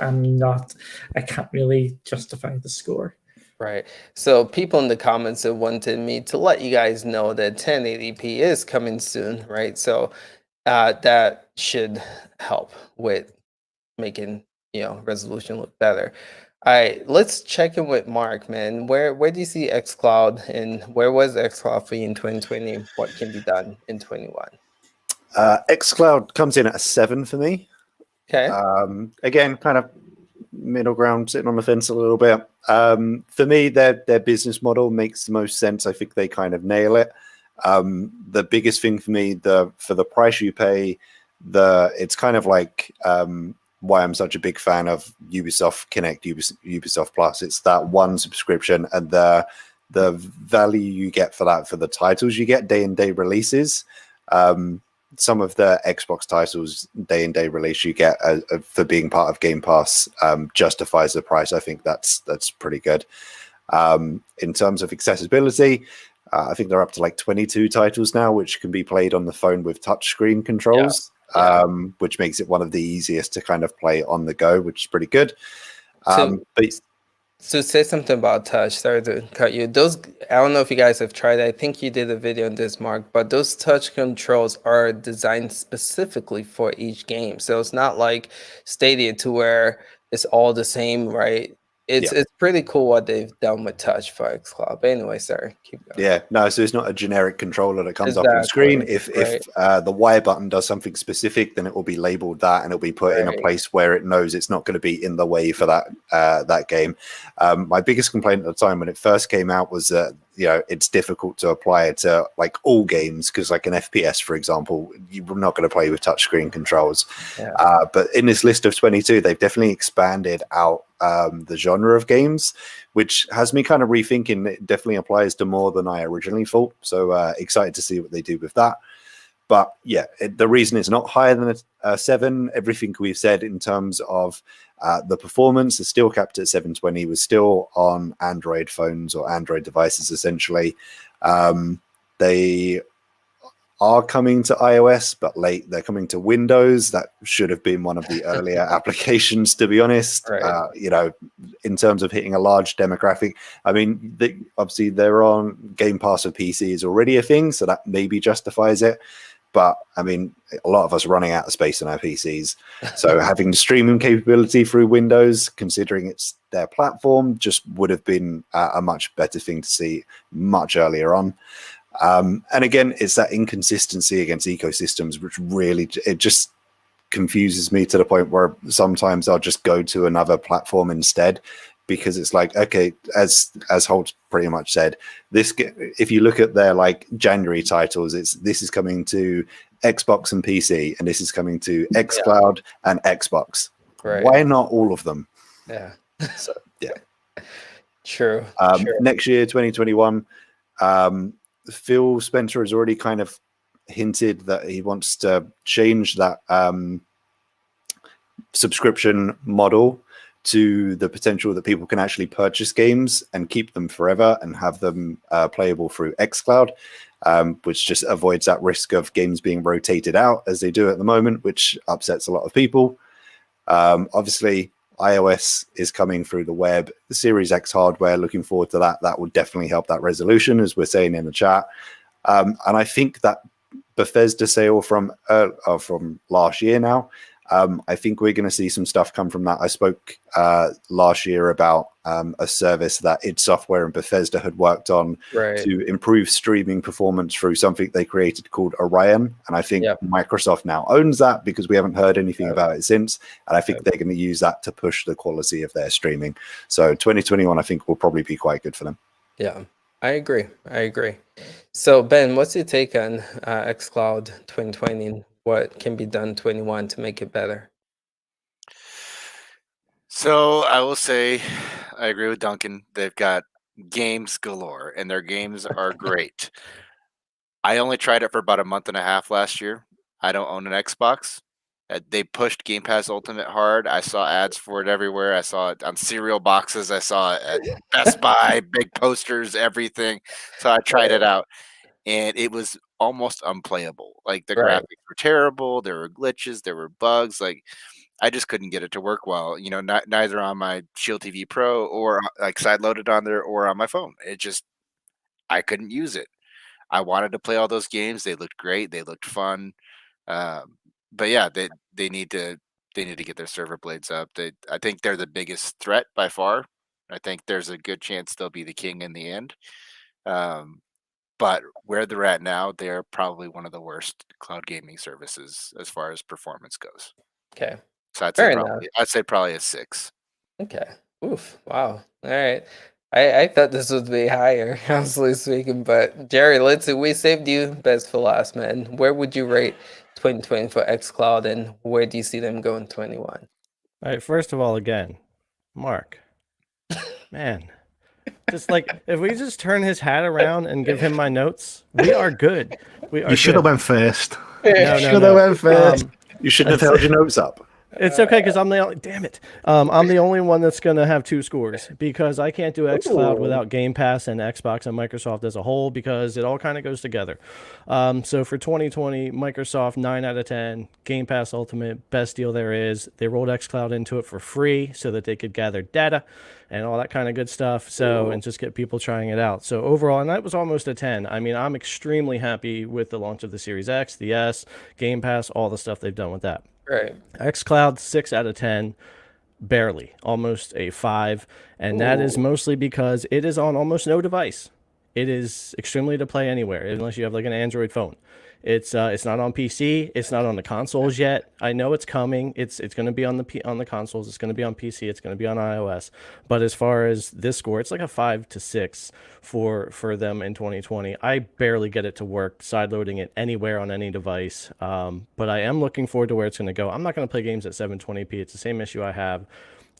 I can't really justify the score. Right. So people in the comments have wanted me to let you guys know that 1080p is coming soon, right? So that should help with making resolution look better. All right, let's check in with Mark, man. Where do you see xCloud, and where was xCloud for you in 2020? What can be done in 21? Xcloud comes in at a 7 for me. Okay. Again, kind of middle ground, sitting on the fence a little bit. For me, their business model makes the most sense. I think they kind of nail it. The biggest thing for me, for the price you pay, it's kind of like why I'm such a big fan of Ubisoft Connect, Ubisoft Plus. It's that one subscription and the value you get for that, for the titles you get, day-and-day releases. Some of the Xbox titles, day-and-day release you get for being part of Game Pass justifies the price. I think that's pretty good. In terms of accessibility, I think they're up to like 22 titles now, which can be played on the phone with touchscreen controls. which makes it one of the easiest to kind of play on the go, which is pretty good. So say something about touch. Sorry to cut you. Those, I don't know if you guys have tried it. I think you did a video on this, Mark, but those touch controls are designed specifically for each game. So it's not like Stadia to where it's all the same, right? It's pretty cool what they've done with touch for Xcloud. But anyway, sorry, keep going. Yeah, no, so it's not a generic controller that comes up on screen. If the Y button does something specific, then it will be labeled that, and it'll be put in a place where it knows it's not going to be in the way for that game. My biggest complaint at the time when it first came out was that it's difficult to apply it to like all games, because like an FPS, for example, you're not going to play with touchscreen controls. But in this list of 22, they've definitely expanded out the genre of games, which has me kind of rethinking it definitely applies to more than I originally thought. So excited to see what they do with that. But yeah, the reason it's not higher than a 7, everything we've said in terms of the performance is still capped at 720. We're still on Android phones or Android devices, essentially. They are coming to iOS, but late. They're coming to Windows. That should have been one of the earlier applications, to be honest. In terms of hitting a large demographic. I mean, obviously they're on Game Pass for PC is already a thing, so that maybe justifies it. But I mean, a lot of us are running out of space on our PCs. So having the streaming capability through Windows, considering it's their platform, just would have been a much better thing to see much earlier on. And again, it's that inconsistency against ecosystems, which really, it just confuses me to the point where sometimes I'll just go to another platform instead, because it's like, okay, as Holt pretty much said, this, if you look at their like January titles, this is coming to Xbox and PC, and this is coming to Xcloud and Xbox. Why not all of them? So True. Next year, 2021, Phil Spencer has already kind of hinted that he wants to change that subscription model to the potential that people can actually purchase games and keep them forever and have them playable through Xcloud, which just avoids that risk of games being rotated out as they do at the moment, which upsets a lot of people. Obviously, iOS is coming through the web, the Series X hardware, looking forward to that. That will definitely help that resolution, as we're saying in the chat. And I think that Bethesda sale from last year now, I think we're going to see some stuff come from that. I spoke last year about a service that id Software and Bethesda had worked on to improve streaming performance through something they created called Orion. And I think Microsoft now owns that, because we haven't heard anything about it since. And I think they're going to use that to push the quality of their streaming. So 2021, I think, will probably be quite good for them. Yeah, I agree. So Ben, what's your take on Xcloud 2020? What can be done 21 to make it better? So I will say I agree with Duncan. They've got games galore, and their games are great. I only tried it for about a month and a half last year. I don't own an Xbox. They pushed Game Pass Ultimate hard. I saw ads for it everywhere. I saw it on cereal boxes. I saw it at Best Buy, big posters, everything. So I tried it out, and it was almost unplayable. Like, the graphics were terrible. There were glitches. There were bugs. Like, I just couldn't get it to work well. Neither on my Shield TV Pro or like side-loaded on there or on my phone. I couldn't use it. I wanted to play all those games. They looked great. They looked fun. But yeah, they need to get their server blades up. I think they're the biggest threat by far. I think there's a good chance they'll be the king in the end. But where they're at now, they're probably one of the worst cloud gaming services as far as performance goes. Okay. So I'd say probably a 6. Okay. Oof. Wow. All right. I thought this would be higher, honestly speaking. But Jerry, we saved you best for last, man. Where would you rate 2020 for Xcloud, and where do you see them going 21? All right. First of all, again, Mark, man. Just like, if we just turn his hat around and give him my notes, we are good. You should have went first. You should have went first. You shouldn't have held your notes up. It's okay because I'm the only, damn it. I'm the only one that's gonna have 2 scores because I can't do xCloud without Game Pass and Xbox and Microsoft as a whole because it all kind of goes together. So for 2020, Microsoft 9 out of 10, Game Pass Ultimate, best deal there is. They rolled xCloud into it for free so that they could gather data and all that kind of good stuff. So and just get people trying it out. So overall, and that was almost a 10. I mean, I'm extremely happy with the launch of the Series X, the S, Game Pass, all the stuff they've done with that. Right. xCloud 6 out of 10, barely, almost a 5, and that is mostly because it is on almost no device. It is extremely to play anywhere, unless you have like an Android phone. It's not on PC. It's not on the consoles yet. I know it's coming. It's going to be on the consoles. It's going to be on PC. It's going to be on iOS. But as far as this score, it's like a 5 to 6 for them in 2020. I barely get it to work sideloading it anywhere on any device. But I am looking forward to where it's going to go. I'm not going to play games at 720p. It's the same issue I have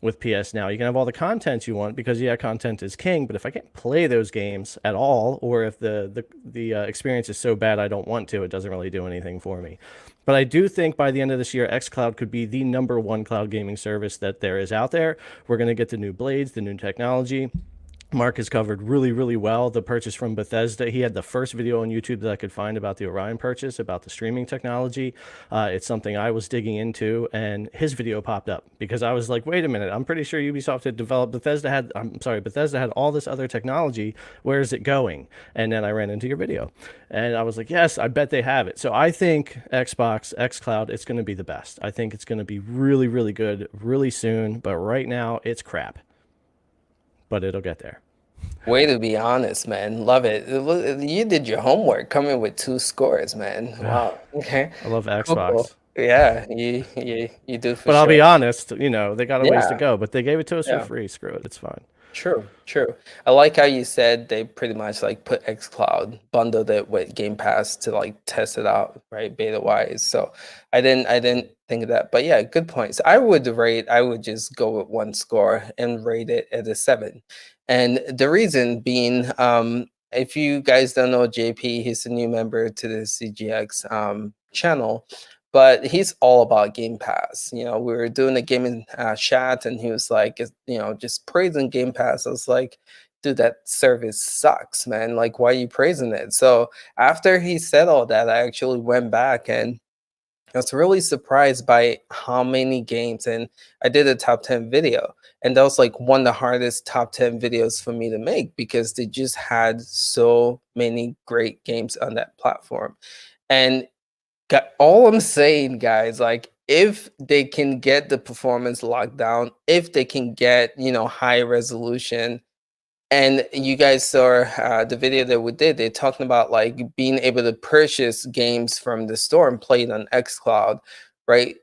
with PS Now. You can have all the content you want because content is king, but if I can't play those games at all, or if the experience is so bad I don't want to, it doesn't really do anything for me. But I do think by the end of this year, xCloud could be the #1 cloud gaming service that there is out there. We're going to get the new blades, the new technology. Mark has covered really, really well the purchase from Bethesda. He had the first video on YouTube that I could find about the Orion purchase, about the streaming technology. It's something I was digging into, and his video popped up because I was like, wait a minute, I'm pretty sure Ubisoft had developed, Bethesda had all this other technology. Where is it going? And then I ran into your video, and I was like, yes, I bet they have it. So I think xCloud, it's going to be the best. I think it's going to be really, really good really soon, but right now it's crap. But it'll get there. Way to be honest, man. Love it. You did your homework coming with 2 scores, man. Wow. Okay. I love Xbox. Cool. Yeah, you do for But sure. I'll be honest, they got a ways to go, but they gave it to us for free. Screw it. It's fine. True. I like how you said they pretty much like put xCloud, bundled it with Game Pass to like test it out, right? Beta wise. So I didn't think of that. But yeah, good points. I would just go with 1 score and rate it at a 7. And the reason being, if you guys don't know JP, he's a new member to the CGX channel. But he's all about Game Pass. We were doing a gaming chat, and he was like, just praising Game Pass. I was like, dude, that service sucks, man. Like, why are you praising it? So after he said all that, I actually went back and I was really surprised by how many games. And I did a top 10 video. And that was like one of the hardest top 10 videos for me to make because they just had so many great games on that platform. And all I'm saying, guys, like if they can get the performance locked down, if they can get, high resolution, and you guys saw the video that we did, they're talking about like being able to purchase games from the store and play it on xCloud, right?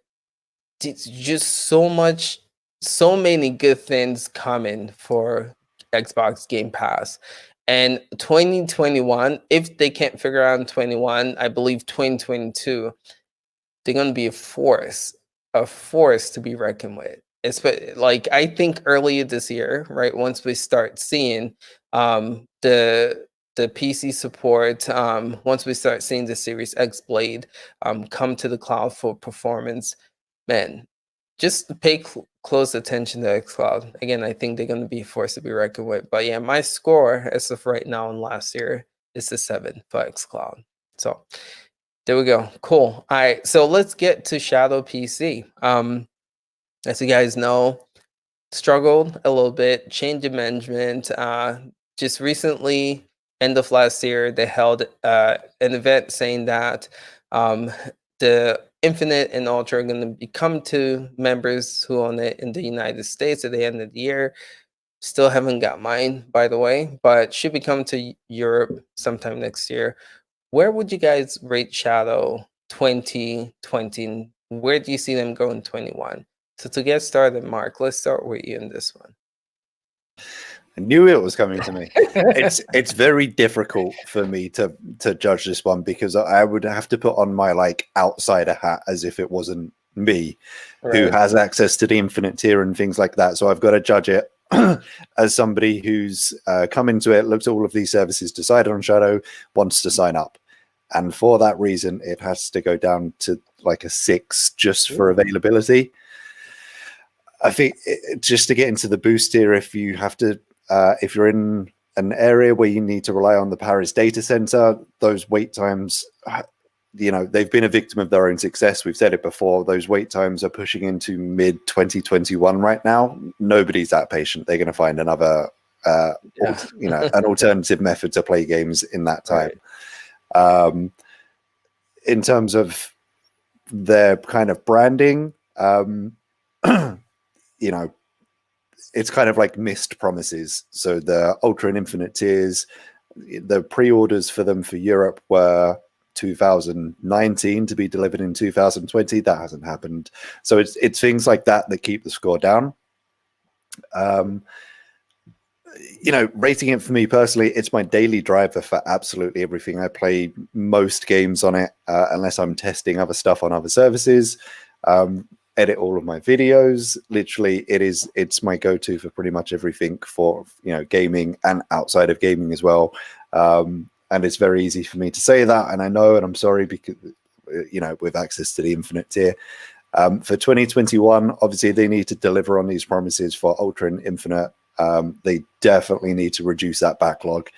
It's just so many good things coming for Xbox Game Pass. And 2021, if they can't figure out in 21, I believe 2022, they're going to be a force to be reckoned with. It's like I think earlier this year, right? Once we start seeing the PC support, once we start seeing the Series X Blade come to the cloud for performance, man, just pay close attention to xCloud. Again, I think they're going to be forced to be reckoned with. But yeah, my score as of right now and last year is a 7 for xCloud. So there we go. Cool. All right. So let's get to Shadow PC. As you guys know, struggled a little bit, change of management. Just recently, end of last year, they held an event saying that the Infinite and Ultra are going to come to members who own it in the United States at the end of the year. Still haven't got mine, by the way, but should be coming to Europe sometime next year. Where would you guys rate Shadow 2020? Where do you see them go in 21? So to get started, Mark, let's start with you in this one. I knew it was coming to me. It's very difficult for me to judge this one because I would have to put on my like outsider hat as if it wasn't me who has access to the Infinite tier and things like that. So I've got to judge it as somebody who's come into it, looked at all of these services, decided on Shadow, wants to sign up. And for that reason, it has to go down to like a 6 just for availability. I think just to get into the boost here, if you have to, if you're in an area where you need to rely on the Paris data center, those wait times, they've been a victim of their own success. We've said it before. Those wait times are pushing into mid 2021 right now. Nobody's that patient. They're going to find another, an alternative method to play games in that time. Right. In terms of their kind of branding, it's kind of like missed promises. So the Ultra and Infinite tiers, the pre-orders for them for Europe were 2019 to be delivered in 2020. That hasn't happened. So it's things like that that keep the score down. Rating it for me personally, it's my daily driver for absolutely everything. I play most games on it, unless I'm testing other stuff on other services. Edit all of my videos. Literally, it's my go-to for pretty much everything for gaming and outside of gaming as well. And it's very easy for me to say that, and I know, and I'm sorry, because with access to the Infinite tier. For 2021, obviously they need to deliver on these promises for Ultra and Infinite. They definitely need to reduce that backlog,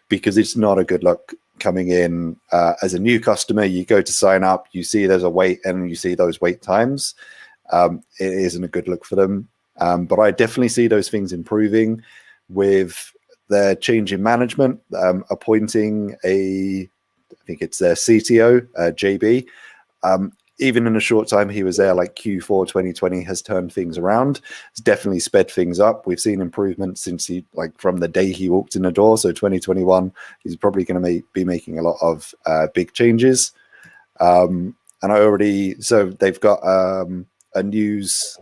because it's not a good look coming in as a new customer. You go to sign up, you see there's a wait, and you see those wait times. It isn't a good look for them. But I definitely see those things improving with their change in management, appointing I think it's their CTO, JB. Even in a short time he was there, like Q4 2020 has turned things around. It's definitely sped things up. We've seen improvements since from the day he walked in the door. So 2021, he's probably going to be making a lot of big changes. And so they've got a news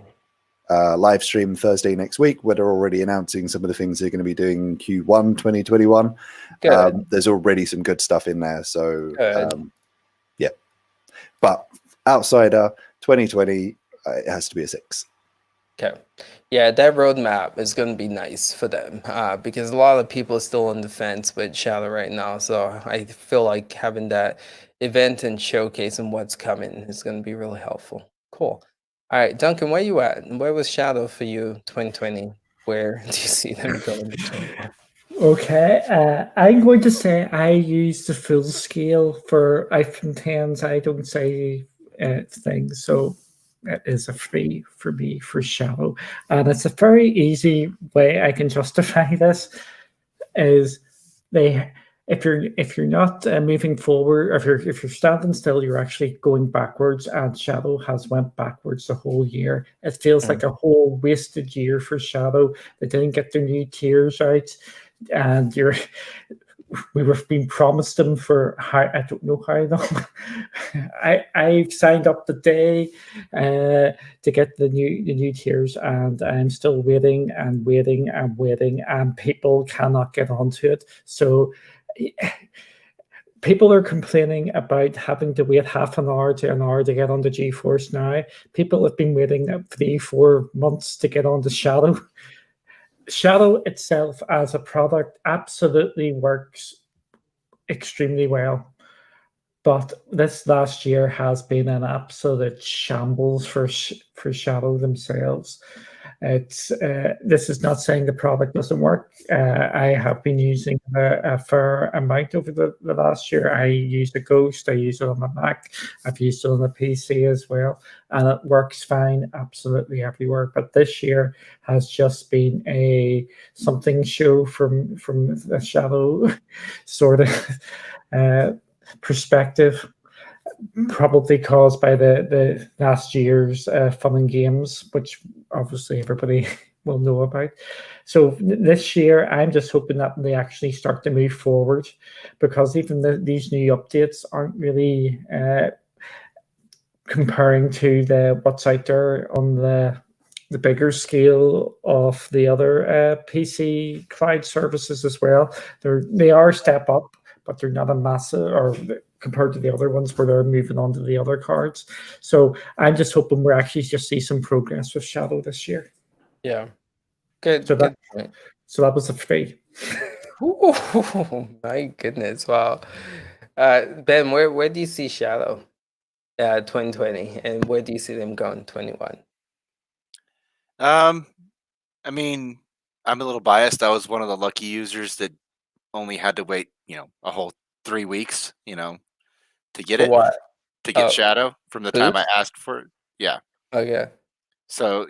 live stream Thursday next week where they're already announcing some of the things they're going to be doing in Q1 2021. There's already some good stuff in there. So yeah, but outsider 2020, it has to be a 6. Okay. Yeah, that roadmap is going to be nice for them because a lot of people are still on the fence with Shadow right now. So I feel like having that event and showcase and what's coming is going to be really helpful. Cool. All right, Duncan, where you at? Where was Shadow for you 2020? Where do you see them going to 2021? Okay, I'm going to say I use the full scale for iPhone 10s. I don't say things, so it is a free for me for Shadow, and it's a very easy way I can justify this. Is if you're not moving forward, or if you're standing still, you're actually going backwards, and Shadow has went backwards the whole year. It feels like a whole wasted year for Shadow. They didn't get their new tiers out, and we've been promised them for I don't know how long. I've signed up today to get the new tiers, and I'm still waiting and waiting and waiting, and people cannot get onto it. So people are complaining about having to wait half an hour to an hour to get onto GeForce Now. People have been waiting 3-4 months to get onto Shadow. Shadow itself as a product absolutely works extremely well, but this last year has been an absolute shambles for Shadow themselves. It's this is not saying the product doesn't work. I have been using a fair amount over the last year. I use the Ghost. I use it on my Mac. I've used it on the PC as well, and it works fine absolutely everywhere. But this year has just been a something show from the Shadow sort of perspective, probably caused by the last year's fun and games, which obviously everybody will know about. So this year, I'm just hoping that they actually start to move forward, because even these new updates aren't really comparing to what's out there on the bigger scale of the other PC cloud services as well. They are a step up, but they're not a massive, or compared to the other ones where they're moving on to the other cards. So I'm just hoping we're actually just see some progress with Shadow this year. Yeah. Good. So good. That was a 3. Ooh, my goodness. Wow. Ben, where do you see Shadow 2020, and where do you see them going 21? I mean, I'm a little biased. I was one of the lucky users that only had to wait, a whole 3 weeks, to get For it, what? to get Oh, Shadow from the time I boost? asked for it. Yeah. Okay. So,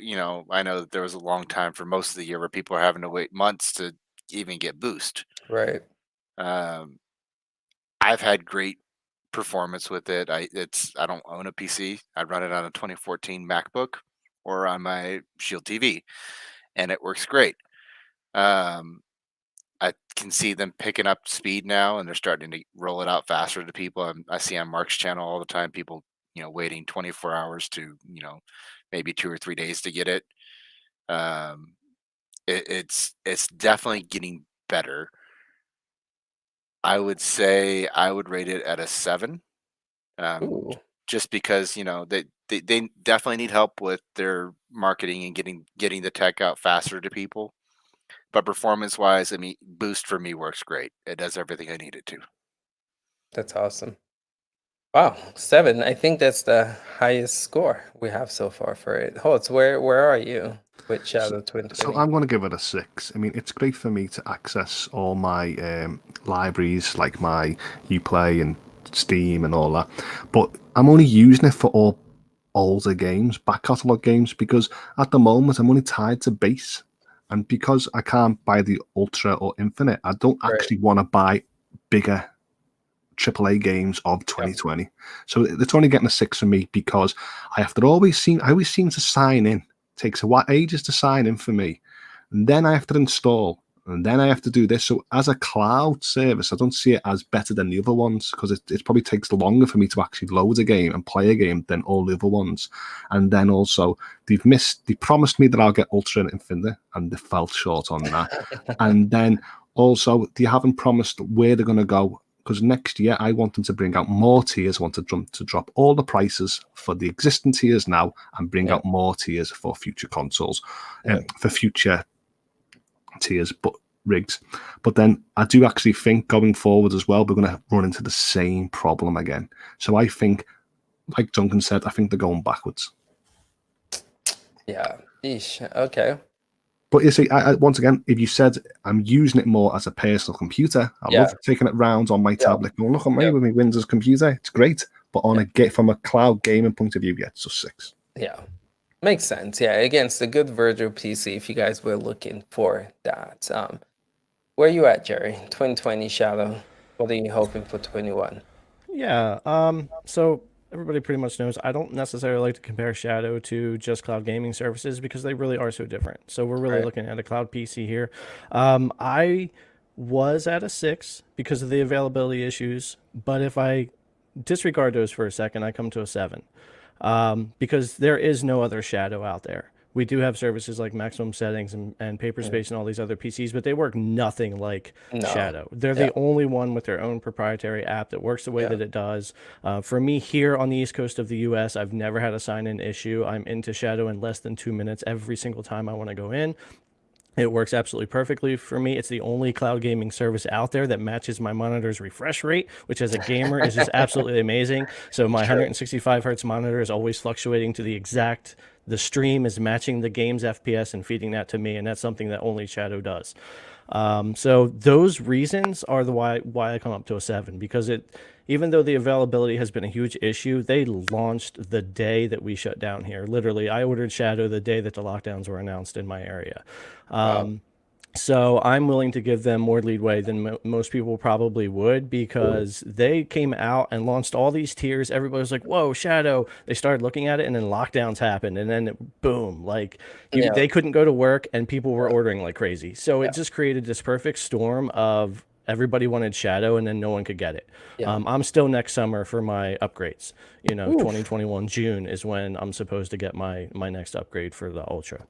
I know that there was a long time for most of the year where people are having to wait months to even get Boost. Right. Um, I've had great performance with it. I don't own a PC. I run it on a 2014 MacBook or on my Shield TV, and it works great. Um, I can see them picking up speed now, and they're starting to roll it out faster to people. I see on Mark's channel all the time people, waiting 24 hours to, maybe 2 or 3 days to get it. Um, it's definitely getting better. I would say I would rate it at a 7. Ooh, Just because they definitely need help with their marketing and getting the tech out faster to people. But performance wise, I mean, Boost for me works great. It does everything I need it to. that's awesome. Wow, 7. I think that's the highest score we have so far for it. Holtz, where are you with Shadow So 2020? I'm going to give it a 6. I mean, it's great for me to access all my libraries, like my Uplay and Steam and all that. But I'm only using it for all older games, back catalogue games, because at the moment I'm only tied to base. And because I can't buy the Ultra or Infinite, I don't Right. actually want to buy bigger AAA games of 2020. So it's only getting a 6 for me because I always seem to sign in. It takes a while, ages to sign in for me. And then I have to install. And then I have to do this. So as a cloud service, I don't see it as better than the other ones because it probably takes longer for me to actually load a game and play a game than all the other ones. And then also they promised me that I'll get Ultra and Infinite, and they fell short on that. And then also they haven't promised where they're going to go, because next year I want them to bring out more tiers. I want to drop all the prices for the existing tiers now and bring out more tiers for future consoles, for future tiers, but rigs. But then I do actually think going forward as well, we're going to run into the same problem again. So I think, like Duncan said, I think they're going backwards. Yeah. Eesh. Okay. But you see, once again, if you said I'm using it more as a personal computer, I love taking it round on my tablet. Going, look at me with my Windows computer. It's great. But from a cloud gaming point of view, it's just 6. Yeah. Makes sense. Yeah. Again, it's a good virtual PC if you guys were looking for that. Where are you at, Jerry? 2020 Shadow. What are you hoping for 21? Yeah. So everybody pretty much knows I don't necessarily like to compare Shadow to just cloud gaming services because they really are so different. So we're really looking at a cloud PC here. I was at a 6 because of the availability issues, but if I disregard those for a second, I come to a 7 because there is no other Shadow out there. We do have services like Maximum Settings and Paperspace and all these other PCs, but they work nothing like Shadow. They're the only one with their own proprietary app that works the way that it does. For me here on the East Coast of the US, I've never had a sign-in issue. I'm into Shadow in less than 2 minutes every single time I want to go in. It works absolutely perfectly for me. It's the only cloud gaming service out there that matches my monitor's refresh rate, which as a gamer is just absolutely amazing. So my 165 hertz monitor is always fluctuating to the stream is matching the game's FPS and feeding that to me, and that's something that only Shadow does. So those reasons are why I come up to a 7, because even though the availability has been a huge issue, they launched the day that we shut down here. Literally, I ordered Shadow the day that the lockdowns were announced in my area. So I'm willing to give them more leeway than most people probably would, because they came out and launched all these tiers. Everybody was like, whoa, Shadow. They started looking at it, and then lockdowns happened, and then boom, they couldn't go to work and people were ordering like crazy. So it just created this perfect storm of everybody wanted Shadow and then no one could get it. I'm still next summer for my upgrades. 2021 June is when I'm supposed to get my next upgrade for the Ultra.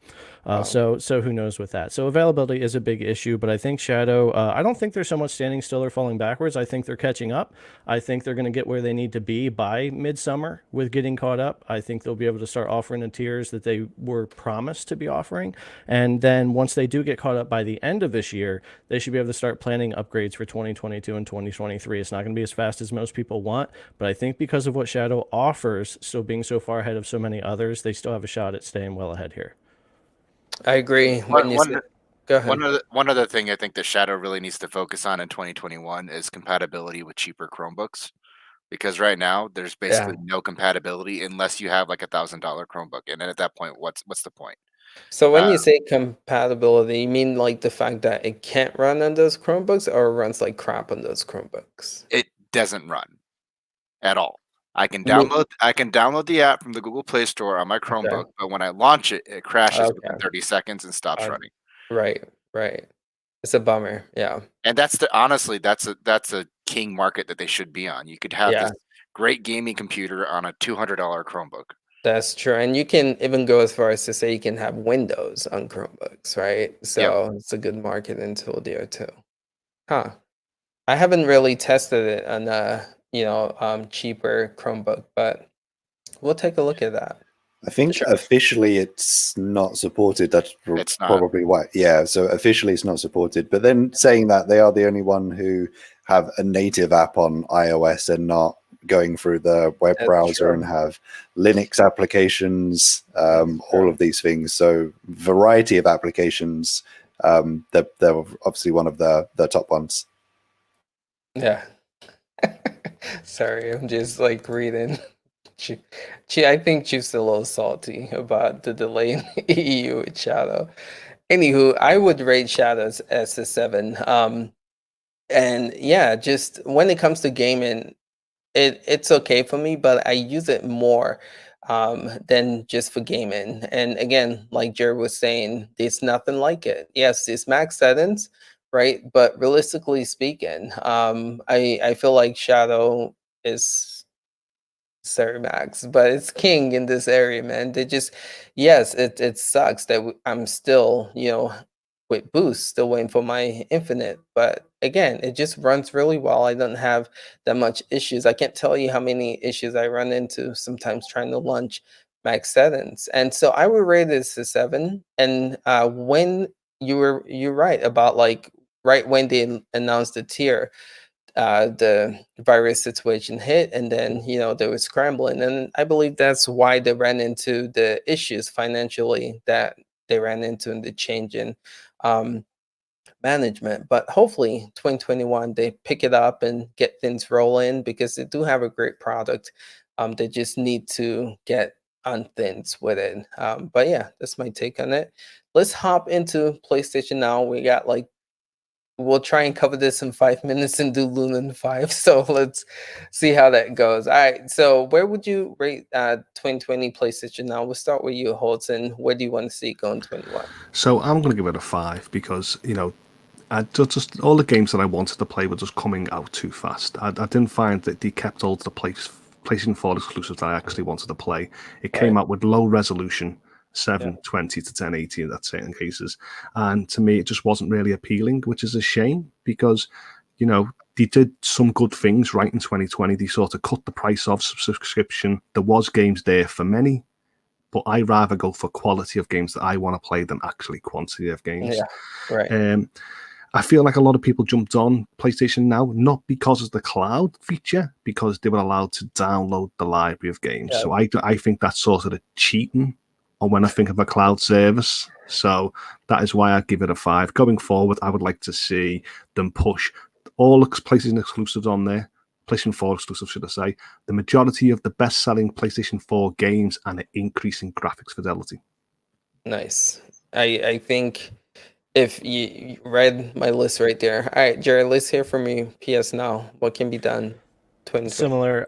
So who knows with that. So availability is a big issue, but I think Shadow, I don't think they're so much standing still or falling backwards. I think they're catching up. I think they're going to get where they need to be by midsummer with getting caught up. I think they'll be able to start offering the tiers that they were promised to be offering. And then once they do get caught up by the end of this year, they should be able to start planning upgrades for 2022 and 2023. It's not going to be as fast as most people want, but I think because of what Shadow offers, so being so far ahead of so many others, they still have a shot at staying well ahead here. I agree. When you say, go ahead. One other thing I think that Shadow really needs to focus on in 2021 is compatibility with cheaper Chromebooks. Because right now there's basically no compatibility unless you have like $1,000 Chromebook, and then at that point, what's the point? So when you say compatibility, you mean like the fact that it can't run on those Chromebooks, or it runs like crap on those Chromebooks? It doesn't run at all. I can You mean- download the app from the Google Play Store on my Chromebook, but when I launch it, it crashes within 30 seconds and stops running. Right. It's a bummer. Yeah. And honestly, that's a king market that they should be on. You could have this great gaming computer on a $200 Chromebook. That's true. And you can even go as far as to say you can have Windows on Chromebooks, right? So it's a good marketing tool there too. Huh. I haven't really tested it on a, cheaper Chromebook, but we'll take a look at that. I think officially it's not supported. That's It's not. probably why. Yeah, so officially it's not supported. But then saying that, they are the only one who have a native app on iOS and not going through the web browser and have Linux applications, all of these things. So variety of applications. They're obviously one of the top ones. Yeah. Sorry, I'm just like reading. I think Chief's a little salty about the delay in the EU with Shadow. Anywho, I would rate Shadows as a 7. And yeah, just when it comes to gaming, it's okay for me, but I use it more than just for gaming. And again, like Jared was saying, there's nothing like it. Yes, it's max settings, right? But realistically speaking, I feel like Shadow is sorry Max, but it's king in this area, man. They just, yes, it sucks that I'm still, with Boost, still waiting for my Infinite. But again, it just runs really well. I don't have that much issues. I can't tell you how many issues I run into sometimes trying to launch max settings. And so I would rate this a 7. And when you're right about like right when they announced the tier, the virus situation hit, and then they were scrambling, and I believe that's why they ran into the issues financially that they ran into in the change in management. But hopefully 2021 they pick it up and get things rolling, because they do have a great product. They just need to get on things with it. But yeah, that's my take on it. Let's hop into PlayStation Now. We got like, we'll try and cover this in 5 minutes and do Lunan 5. So let's see how that goes. All right. So where would you rate 2020 PlayStation Now? We'll start with you, Holton. Where do you want to see it go in 21? So I'm going to give it a 5 because, just all the games that I wanted to play were just coming out too fast. I didn't find that they kept all the PlayStation 4 exclusives that I actually wanted to play. It came out with low resolution, 720 to 1080 in that certain cases, and to me it just wasn't really appealing, which is a shame, because they did some good things right in 2020. They sort of cut the price of subscription. There was games there for many, but I rather go for quality of games that I want to play than actually quantity of games. I feel like a lot of people jumped on PlayStation Now not because of the cloud feature, because they were allowed to download the library of games. So I think that's sort of the cheating on when I think of a cloud service. So that is why I give it a 5. Going forward, I would like to see them push all PlayStation exclusives on there, PlayStation 4 exclusives, should I say, the majority of the best-selling PlayStation 4 games, and an increase in graphics fidelity. Nice. I think if you read my list right there. All right, Jared, let's hear from you. PS Now, what can be done? Similar.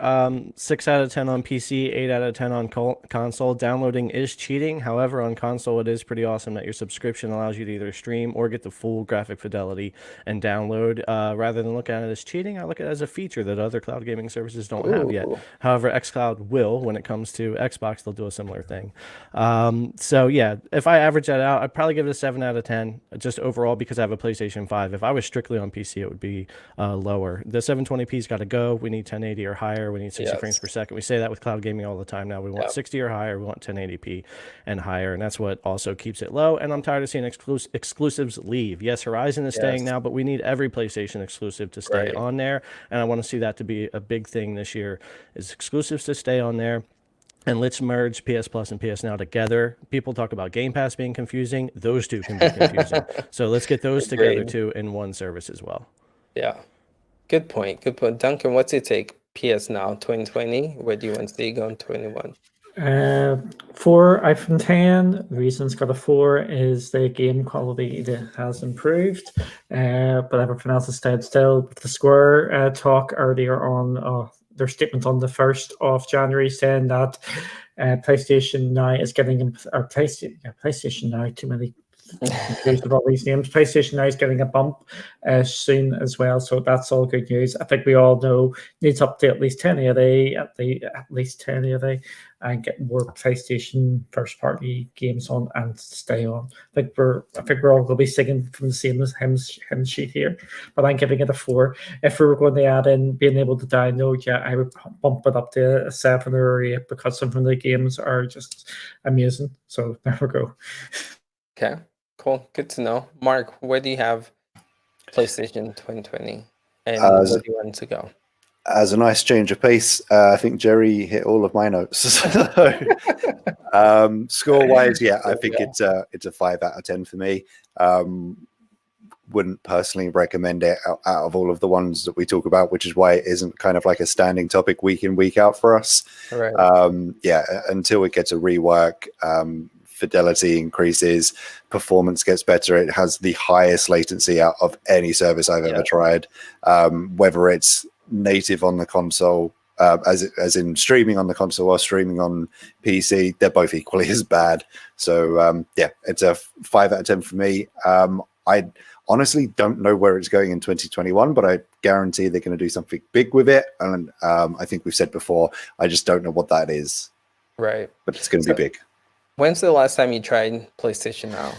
6 out of 10 on PC, 8 out of 10 on console. Downloading is cheating. However, on console, it is pretty awesome that your subscription allows you to either stream or get the full graphic fidelity and download. Rather than look at it as cheating, I look at it as a feature that other cloud gaming services don't have yet. However, Xcloud will. When it comes to Xbox, they'll do a similar thing. So yeah, if I average that out, I'd probably give it a 7 out of 10, just overall, because I have a PlayStation 5. If I was strictly on PC, it would be lower. The 720p's got to go. We need 1080 or higher. We need 60 frames per second. We say that with cloud gaming all the time now. We want 60 or higher. We want 1080p and higher, and that's what also keeps it low. And I'm tired of seeing exclusives leave. Yes, Horizon is staying now, but we need every PlayStation exclusive to stay on there, and I want to see that to be a big thing this year, is exclusives to stay on there. and let's merge PS Plus and PS Now together. People talk about Game Pass being confusing. Those two can be confusing. So let's get those together too in one service as well. Yeah. Good point. Good point. Duncan, what's your take? PS Now 2020. Where do you want to see going 21? For iPhone 10, the reason it's got a 4 is the game quality that has improved, but everything else is stayed still. The Square talk earlier on their statement on the 1st of January saying that PlayStation Now is getting, or PlayStation Now, too many confused with all these names. PlayStation Now is getting a bump soon as well, so that's all good news. I think we all know needs up to at least 1080, at least 1080, and get more PlayStation first party games on and stay on. I think we're all going to be singing from the same hymn sheet here, but I'm giving it a 4. If we were going to add in being able to download, yeah, I would bump it up to a 7 or 8 because some of the games are just amazing. So there we go. Okay. Cool. Good to know. Mark, where do you have PlayStation 2020? And where do you want to go? As a nice change of pace, I think Jerry hit all of my notes. Score-wise, yeah, I think it's a 5 out of 10 for me. Wouldn't personally recommend it out of all of the ones that we talk about, which is why it isn't kind of like a standing topic week in, week out for us. Right. Yeah, until it gets a rework, fidelity increases, performance gets better. It has the highest latency out of any service I've ever tried, whether it's native on the console, as in streaming on the console or streaming on PC, they're both equally as bad. So yeah, it's a 5 out of 10 for me. I honestly don't know where it's going in 2021, but I guarantee they're going to do something big with it. And I think we've said before, I just don't know what that is. Right. But it's going to be big. When's the last time you tried PlayStation Now?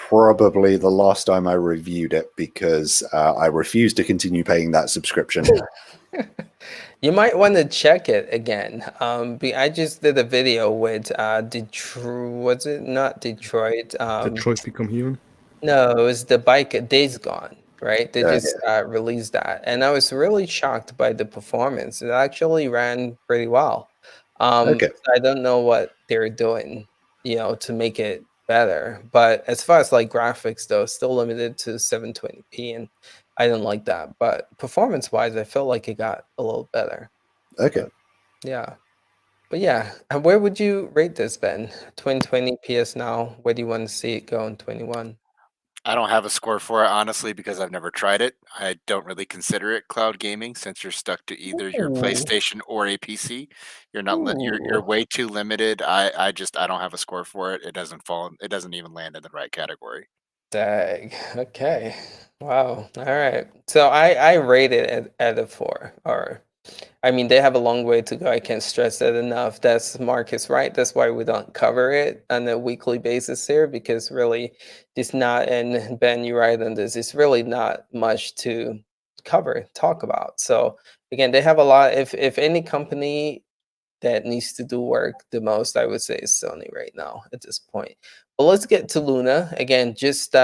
Probably the last time I reviewed it, because I refused to continue paying that subscription. You might want to check it again. I just did a video with Detroit. Was it not Detroit? Detroit Become Human? No, it was the bike Days Gone, right? They just released that. And I was really shocked by the performance. It actually ran pretty well. Okay. I don't know what they're doing, to make it better. But as far as like graphics, though, still limited to 720p, and I don't like that. But performance-wise, I felt like it got a little better. Okay. But yeah, and where would you rate this, Ben? 2020 PS Now. Where do you want to see it go in 21? I don't have a score for it, honestly, because I've never tried it. I don't really consider it cloud gaming, since you're stuck to either your PlayStation or a PC. You're not. You're way too limited. I don't have a score for it. It doesn't fall. It doesn't even land in the right category. Dag. Okay. Wow. All right. So I rate it at a 4. Or, I mean, they have a long way to go. I can't stress that enough. That's Marcus, right? That's why we don't cover it on a weekly basis here, because really it's not, and Ben, you're right on this, it's really not much to talk about. So again, they have a lot. If any company that needs to do work the most, I would say is Sony right now at this point. But let's get to Luna. Again, just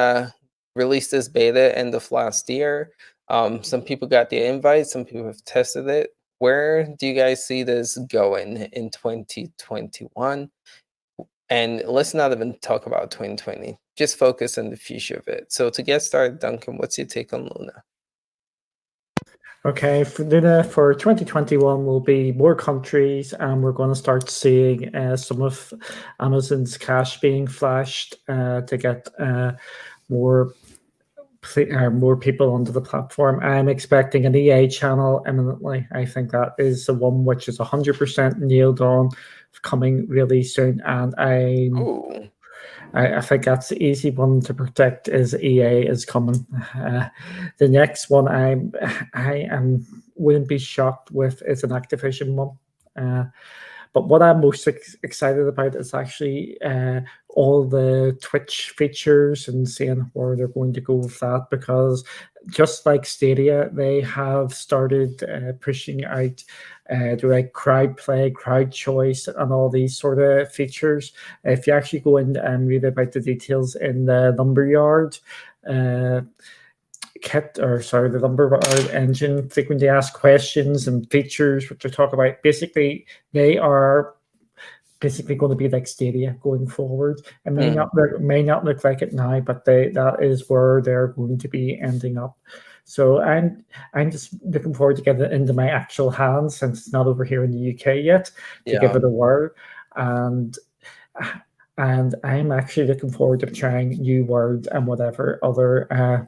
released this beta end of last year. Some people got the invite, some people have tested it. Where do you guys see this going in 2021? And let's not even talk about 2020. Just focus on the future of it. So to get started, Duncan, what's your take on Luna? Okay, for Luna for 2021 will be more countries, and we're going to start seeing some of Amazon's cache being flashed to get more people onto the platform. I'm expecting an EA channel imminently. I think that is the one which is 100% nailed on, coming really soon, and I think that's the easy one to predict, is EA is coming. The next one wouldn't be shocked with is an Activision one. But what I'm most excited about is actually all the Twitch features and seeing where they're going to go with that, because just like Stadia, they have started pushing out direct crowd play, crowd choice, and all these sort of features. If you actually go in and read about the details in the Lumberyard, kit, or sorry, the number or engine frequently asked questions and features which I talk about. Basically, they are basically going to be like Stadia going forward. It may not look like it now, but that is where they're going to be ending up. So I'm just looking forward to getting it into my actual hands, since it's not over here in the UK yet, to give it a whirl. And I'm actually looking forward to trying new worlds and whatever other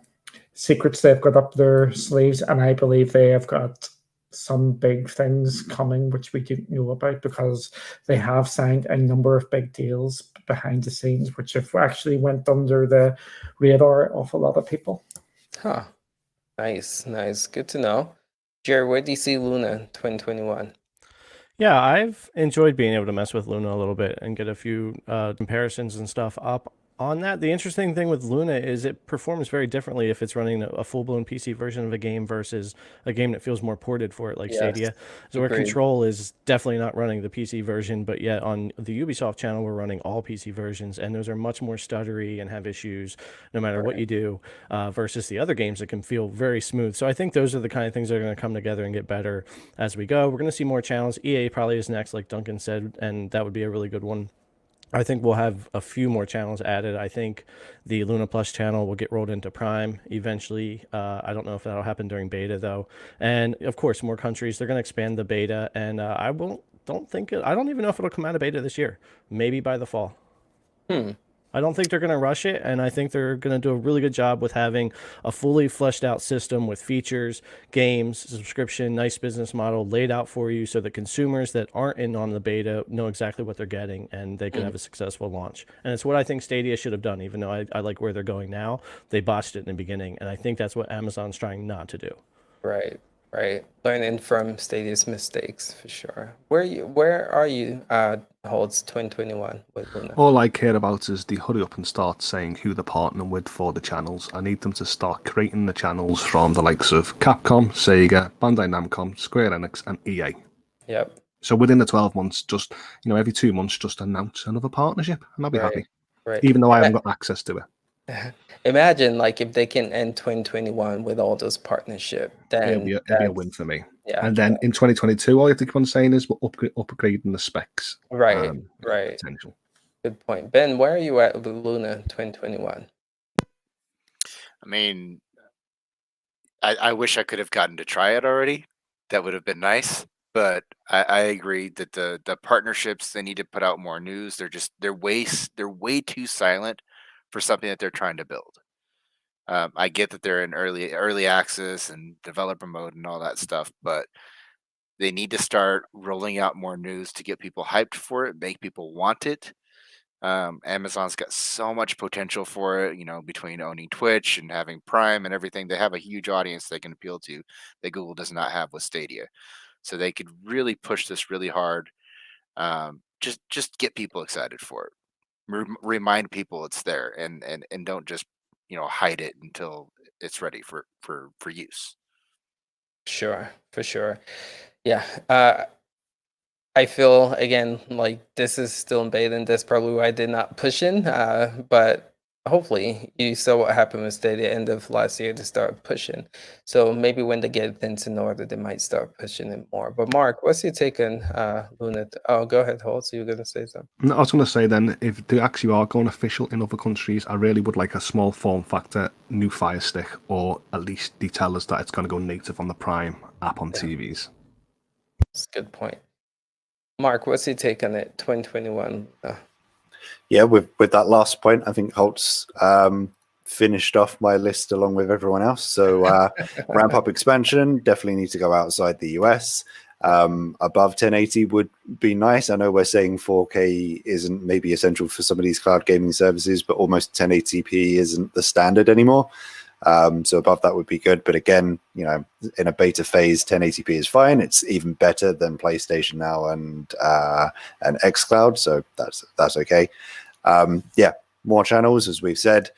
secrets they've got up their sleeves. And I believe they have got some big things coming which we didn't know about, because they have signed a number of big deals behind the scenes which have actually went under the radar of a lot of people. Huh. Nice. Good to know. Jared, where do you see Luna 2021? Yeah, I've enjoyed being able to mess with Luna a little bit and get a few comparisons and stuff up on that. The interesting thing with Luna is it performs very differently if it's running a full-blown PC version of a game versus a game that feels more ported for it, like Stadia. So where Control is definitely not running the PC version, but yet on the Ubisoft channel, we're running all PC versions, and those are much more stuttery and have issues no matter what you do, versus the other games that can feel very smooth. So I think those are the kind of things that are going to come together and get better as we go. We're going to see more channels. EA probably is next, like Duncan said, and that would be a really good one. I think we'll have a few more channels added. I think the Luna Plus channel will get rolled into Prime eventually. I don't know if that'll happen during beta though. And of course, more countries. They're going to expand the beta, and I don't even know if it'll come out of beta this year. Maybe by the fall. I don't think they're going to rush it, and I think they're going to do a really good job with having a fully fleshed out system with features, games, subscription, nice business model laid out for you, so that consumers that aren't in on the beta know exactly what they're getting, and they can have a successful launch. And it's what I think Stadia should have done, even though I like where they're going now. They botched it in the beginning, and I think that's what Amazon's trying not to do. Right. Learning from Stadia's mistakes, for sure. Where are you, Holds 2021 with Luna? All I care about is they hurry up and start saying who they're partnering with for the channels. I need them to start creating the channels from the likes of Capcom, Sega, Bandai Namco, Square Enix, and EA. Yep. So within the 12 months, just every 2 months, just announce another partnership, and I'll be happy. Right. Even though I haven't got access to it. Imagine if they can end 2021 with all those partnerships, then it'd be a win for me. Yeah. And then in 2022, all you have to keep on saying is we're upgrading the specs. Right. Potential. Good point. Ben, where are you at with Luna 2021? I mean, I wish I could have gotten to try it already. That would have been nice. But I agree that the partnerships, they need to put out more news. They're way too silent for something that they're trying to build. I get that they're in early access and developer mode and all that stuff, but they need to start rolling out more news to get people hyped for it, make people want it. Amazon's got so much potential for it, between owning Twitch and having Prime and everything. They have a huge audience they can appeal to that Google does not have with Stadia. So they could really push this really hard. Just get people excited for it. Remind people it's there, and don't just hide it until it's ready for use. Sure, for sure. Yeah. I feel again like this is still in beta, and that's probably why I did not push in. But hopefully you saw what happened with Stadia end of last year to start pushing. So maybe when they get things in order, they might start pushing it more. But Mark, what's your take on Luna? Oh, go ahead, Holt. So you're going to say something? No, I was going to say then, if they actually are going official in other countries, I really would like a small form factor new Fire Stick, or at least they tell us that it's going to go native on the Prime app on TVs. That's a good point. Mark, what's your take on it? 2021. Yeah, with that last point, I think Holt's finished off my list along with everyone else. So ramp up expansion, definitely need to go outside the US. Above 1080 would be nice. I know we're saying 4K isn't maybe essential for some of these cloud gaming services, but almost 1080p isn't the standard anymore. So above that would be good. But again, in a beta phase, 1080p is fine. It's even better than PlayStation Now and Xcloud. So that's okay. More channels, as we've said.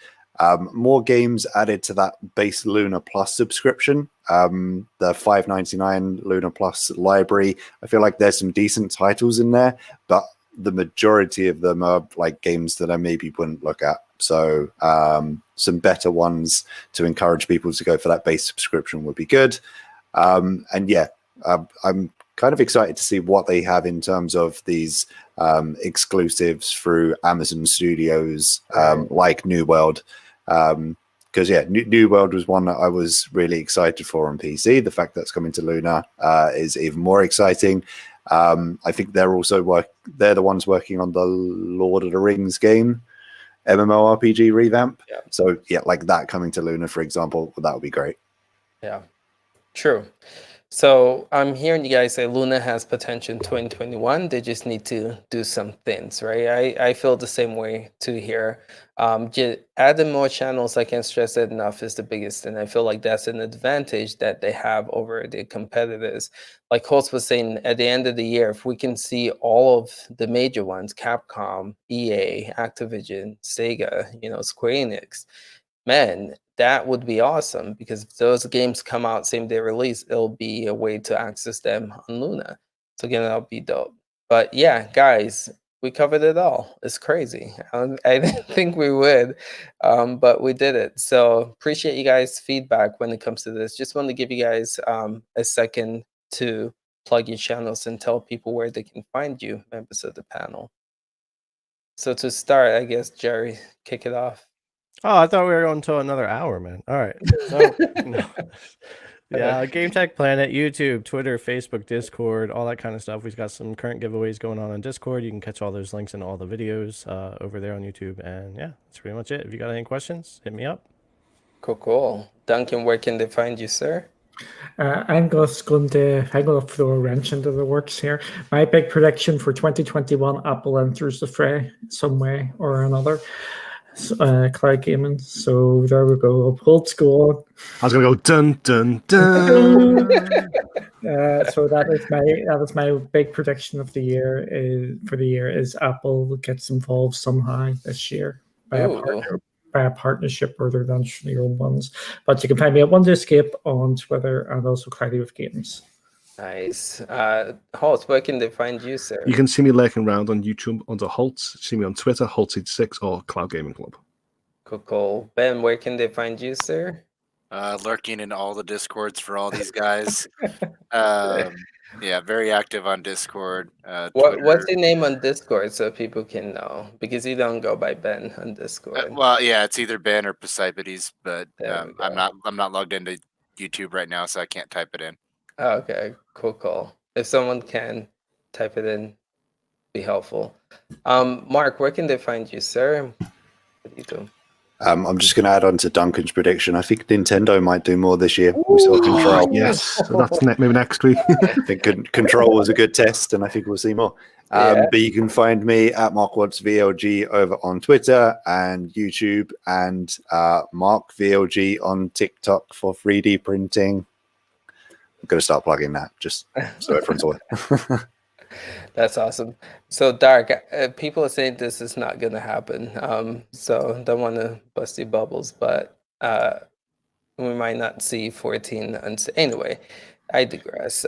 More games added to that base Luna Plus subscription. The $5.99 Luna Plus library. I feel like there's some decent titles in there, but the majority of them are like games that I maybe wouldn't look at. So some better ones to encourage people to go for that base subscription would be good. And yeah, I'm kind of excited to see what they have in terms of these exclusives through Amazon Studios, like New World. Because yeah, New World was one that I was really excited for on PC. The fact that's coming to Luna is even more exciting. I think they're the ones working on the Lord of the Rings game, MMORPG revamp. Yeah. So yeah, like that coming to Luna, for example, that would be great. Yeah, true. So I'm hearing you guys say Luna has potential in 2021. They just need to do some things, right? I feel the same way too here. Adding more channels, I can't stress it enough, is the biggest thing. I feel like that's an advantage that they have over their competitors. Like Holtz was saying, at the end of the year, if we can see all of the major ones, Capcom, EA, Activision, Sega, Square Enix, man, that would be awesome, because if those games come out same day release, it'll be a way to access them on Luna. So again, that'll be dope. But yeah, guys, we covered it all. It's crazy. I didn't think we would, but we did it. So appreciate you guys' feedback when it comes to this. Just want to give you guys a second to plug your channels and tell people where they can find you, members of the panel. So to start, I guess, Jerry, kick it off. Oh, I thought we were going until another hour, man. All right. So, yeah, Game Tech Planet, YouTube, Twitter, Facebook, Discord, all that kind of stuff. We've got some current giveaways going on Discord. You can catch all those links in all the videos over there on YouTube. And yeah, that's pretty much it. If you got any questions, hit me up. Cool. Duncan, where can they find you, sir? I'm just going to throw a wrench into the works here. My big prediction for 2021, Apple enters the fray some way or another. Cloud gaming. So there we go. Old school. I was gonna go dun dun dun. So that is my big prediction of the year. Is Apple gets involved somehow this year by a partnership rather than your own ones. But you can find me at WonderScape on Twitter and also Cloudy with Games. Nice. Holtz, where can they find you, sir? You can see me lurking around on YouTube under Holtz. See me on Twitter, Holtz86 or Cloud Gaming Club. Cool. Ben, where can they find you, sir? Lurking in all the Discords for all these guys. Yeah, very active on Discord. What's your name on Discord so people can know? Because you don't go by Ben on Discord. Well, yeah, it's either Ben or Poseidon, but I'm not logged into YouTube right now, so I can't type it in. Oh, okay, cool. If someone can type it in, be helpful. Mark, where can they find you, sir? What do you do? I'm just going to add on to Duncan's prediction. I think Nintendo might do more this year. We saw Control. Yes, so that's maybe next week. I think Control was a good test, and I think we'll see more. But you can find me at MarkWattsVLG over on Twitter and YouTube, and MarkVLG on TikTok for 3D printing. I'm going to start plugging that, just so everyone's aware. That's awesome. So Dark, people are saying this is not going to happen. So don't want to bust your bubbles, but we might not see 14. Anyway, I digress.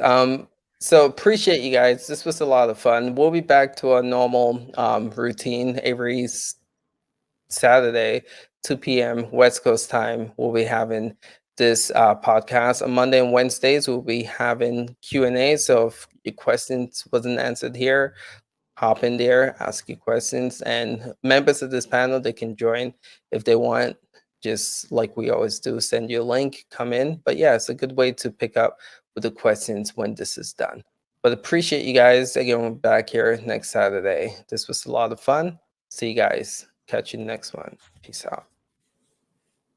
So appreciate you guys. This was a lot of fun. We'll be back to our normal routine every Saturday, 2 p.m. West Coast time. We'll be having this podcast on Monday and Wednesdays. We'll be having Q&A. So if your questions wasn't answered here, hop in there, ask your questions, and members of this panel, they can join if they want. Just like we always do, send you a link, come in. But yeah, it's a good way to pick up with the questions when this is done. But appreciate you guys. Again, we're back here next Saturday. This was a lot of fun. See you guys. Catch you next one. Peace out.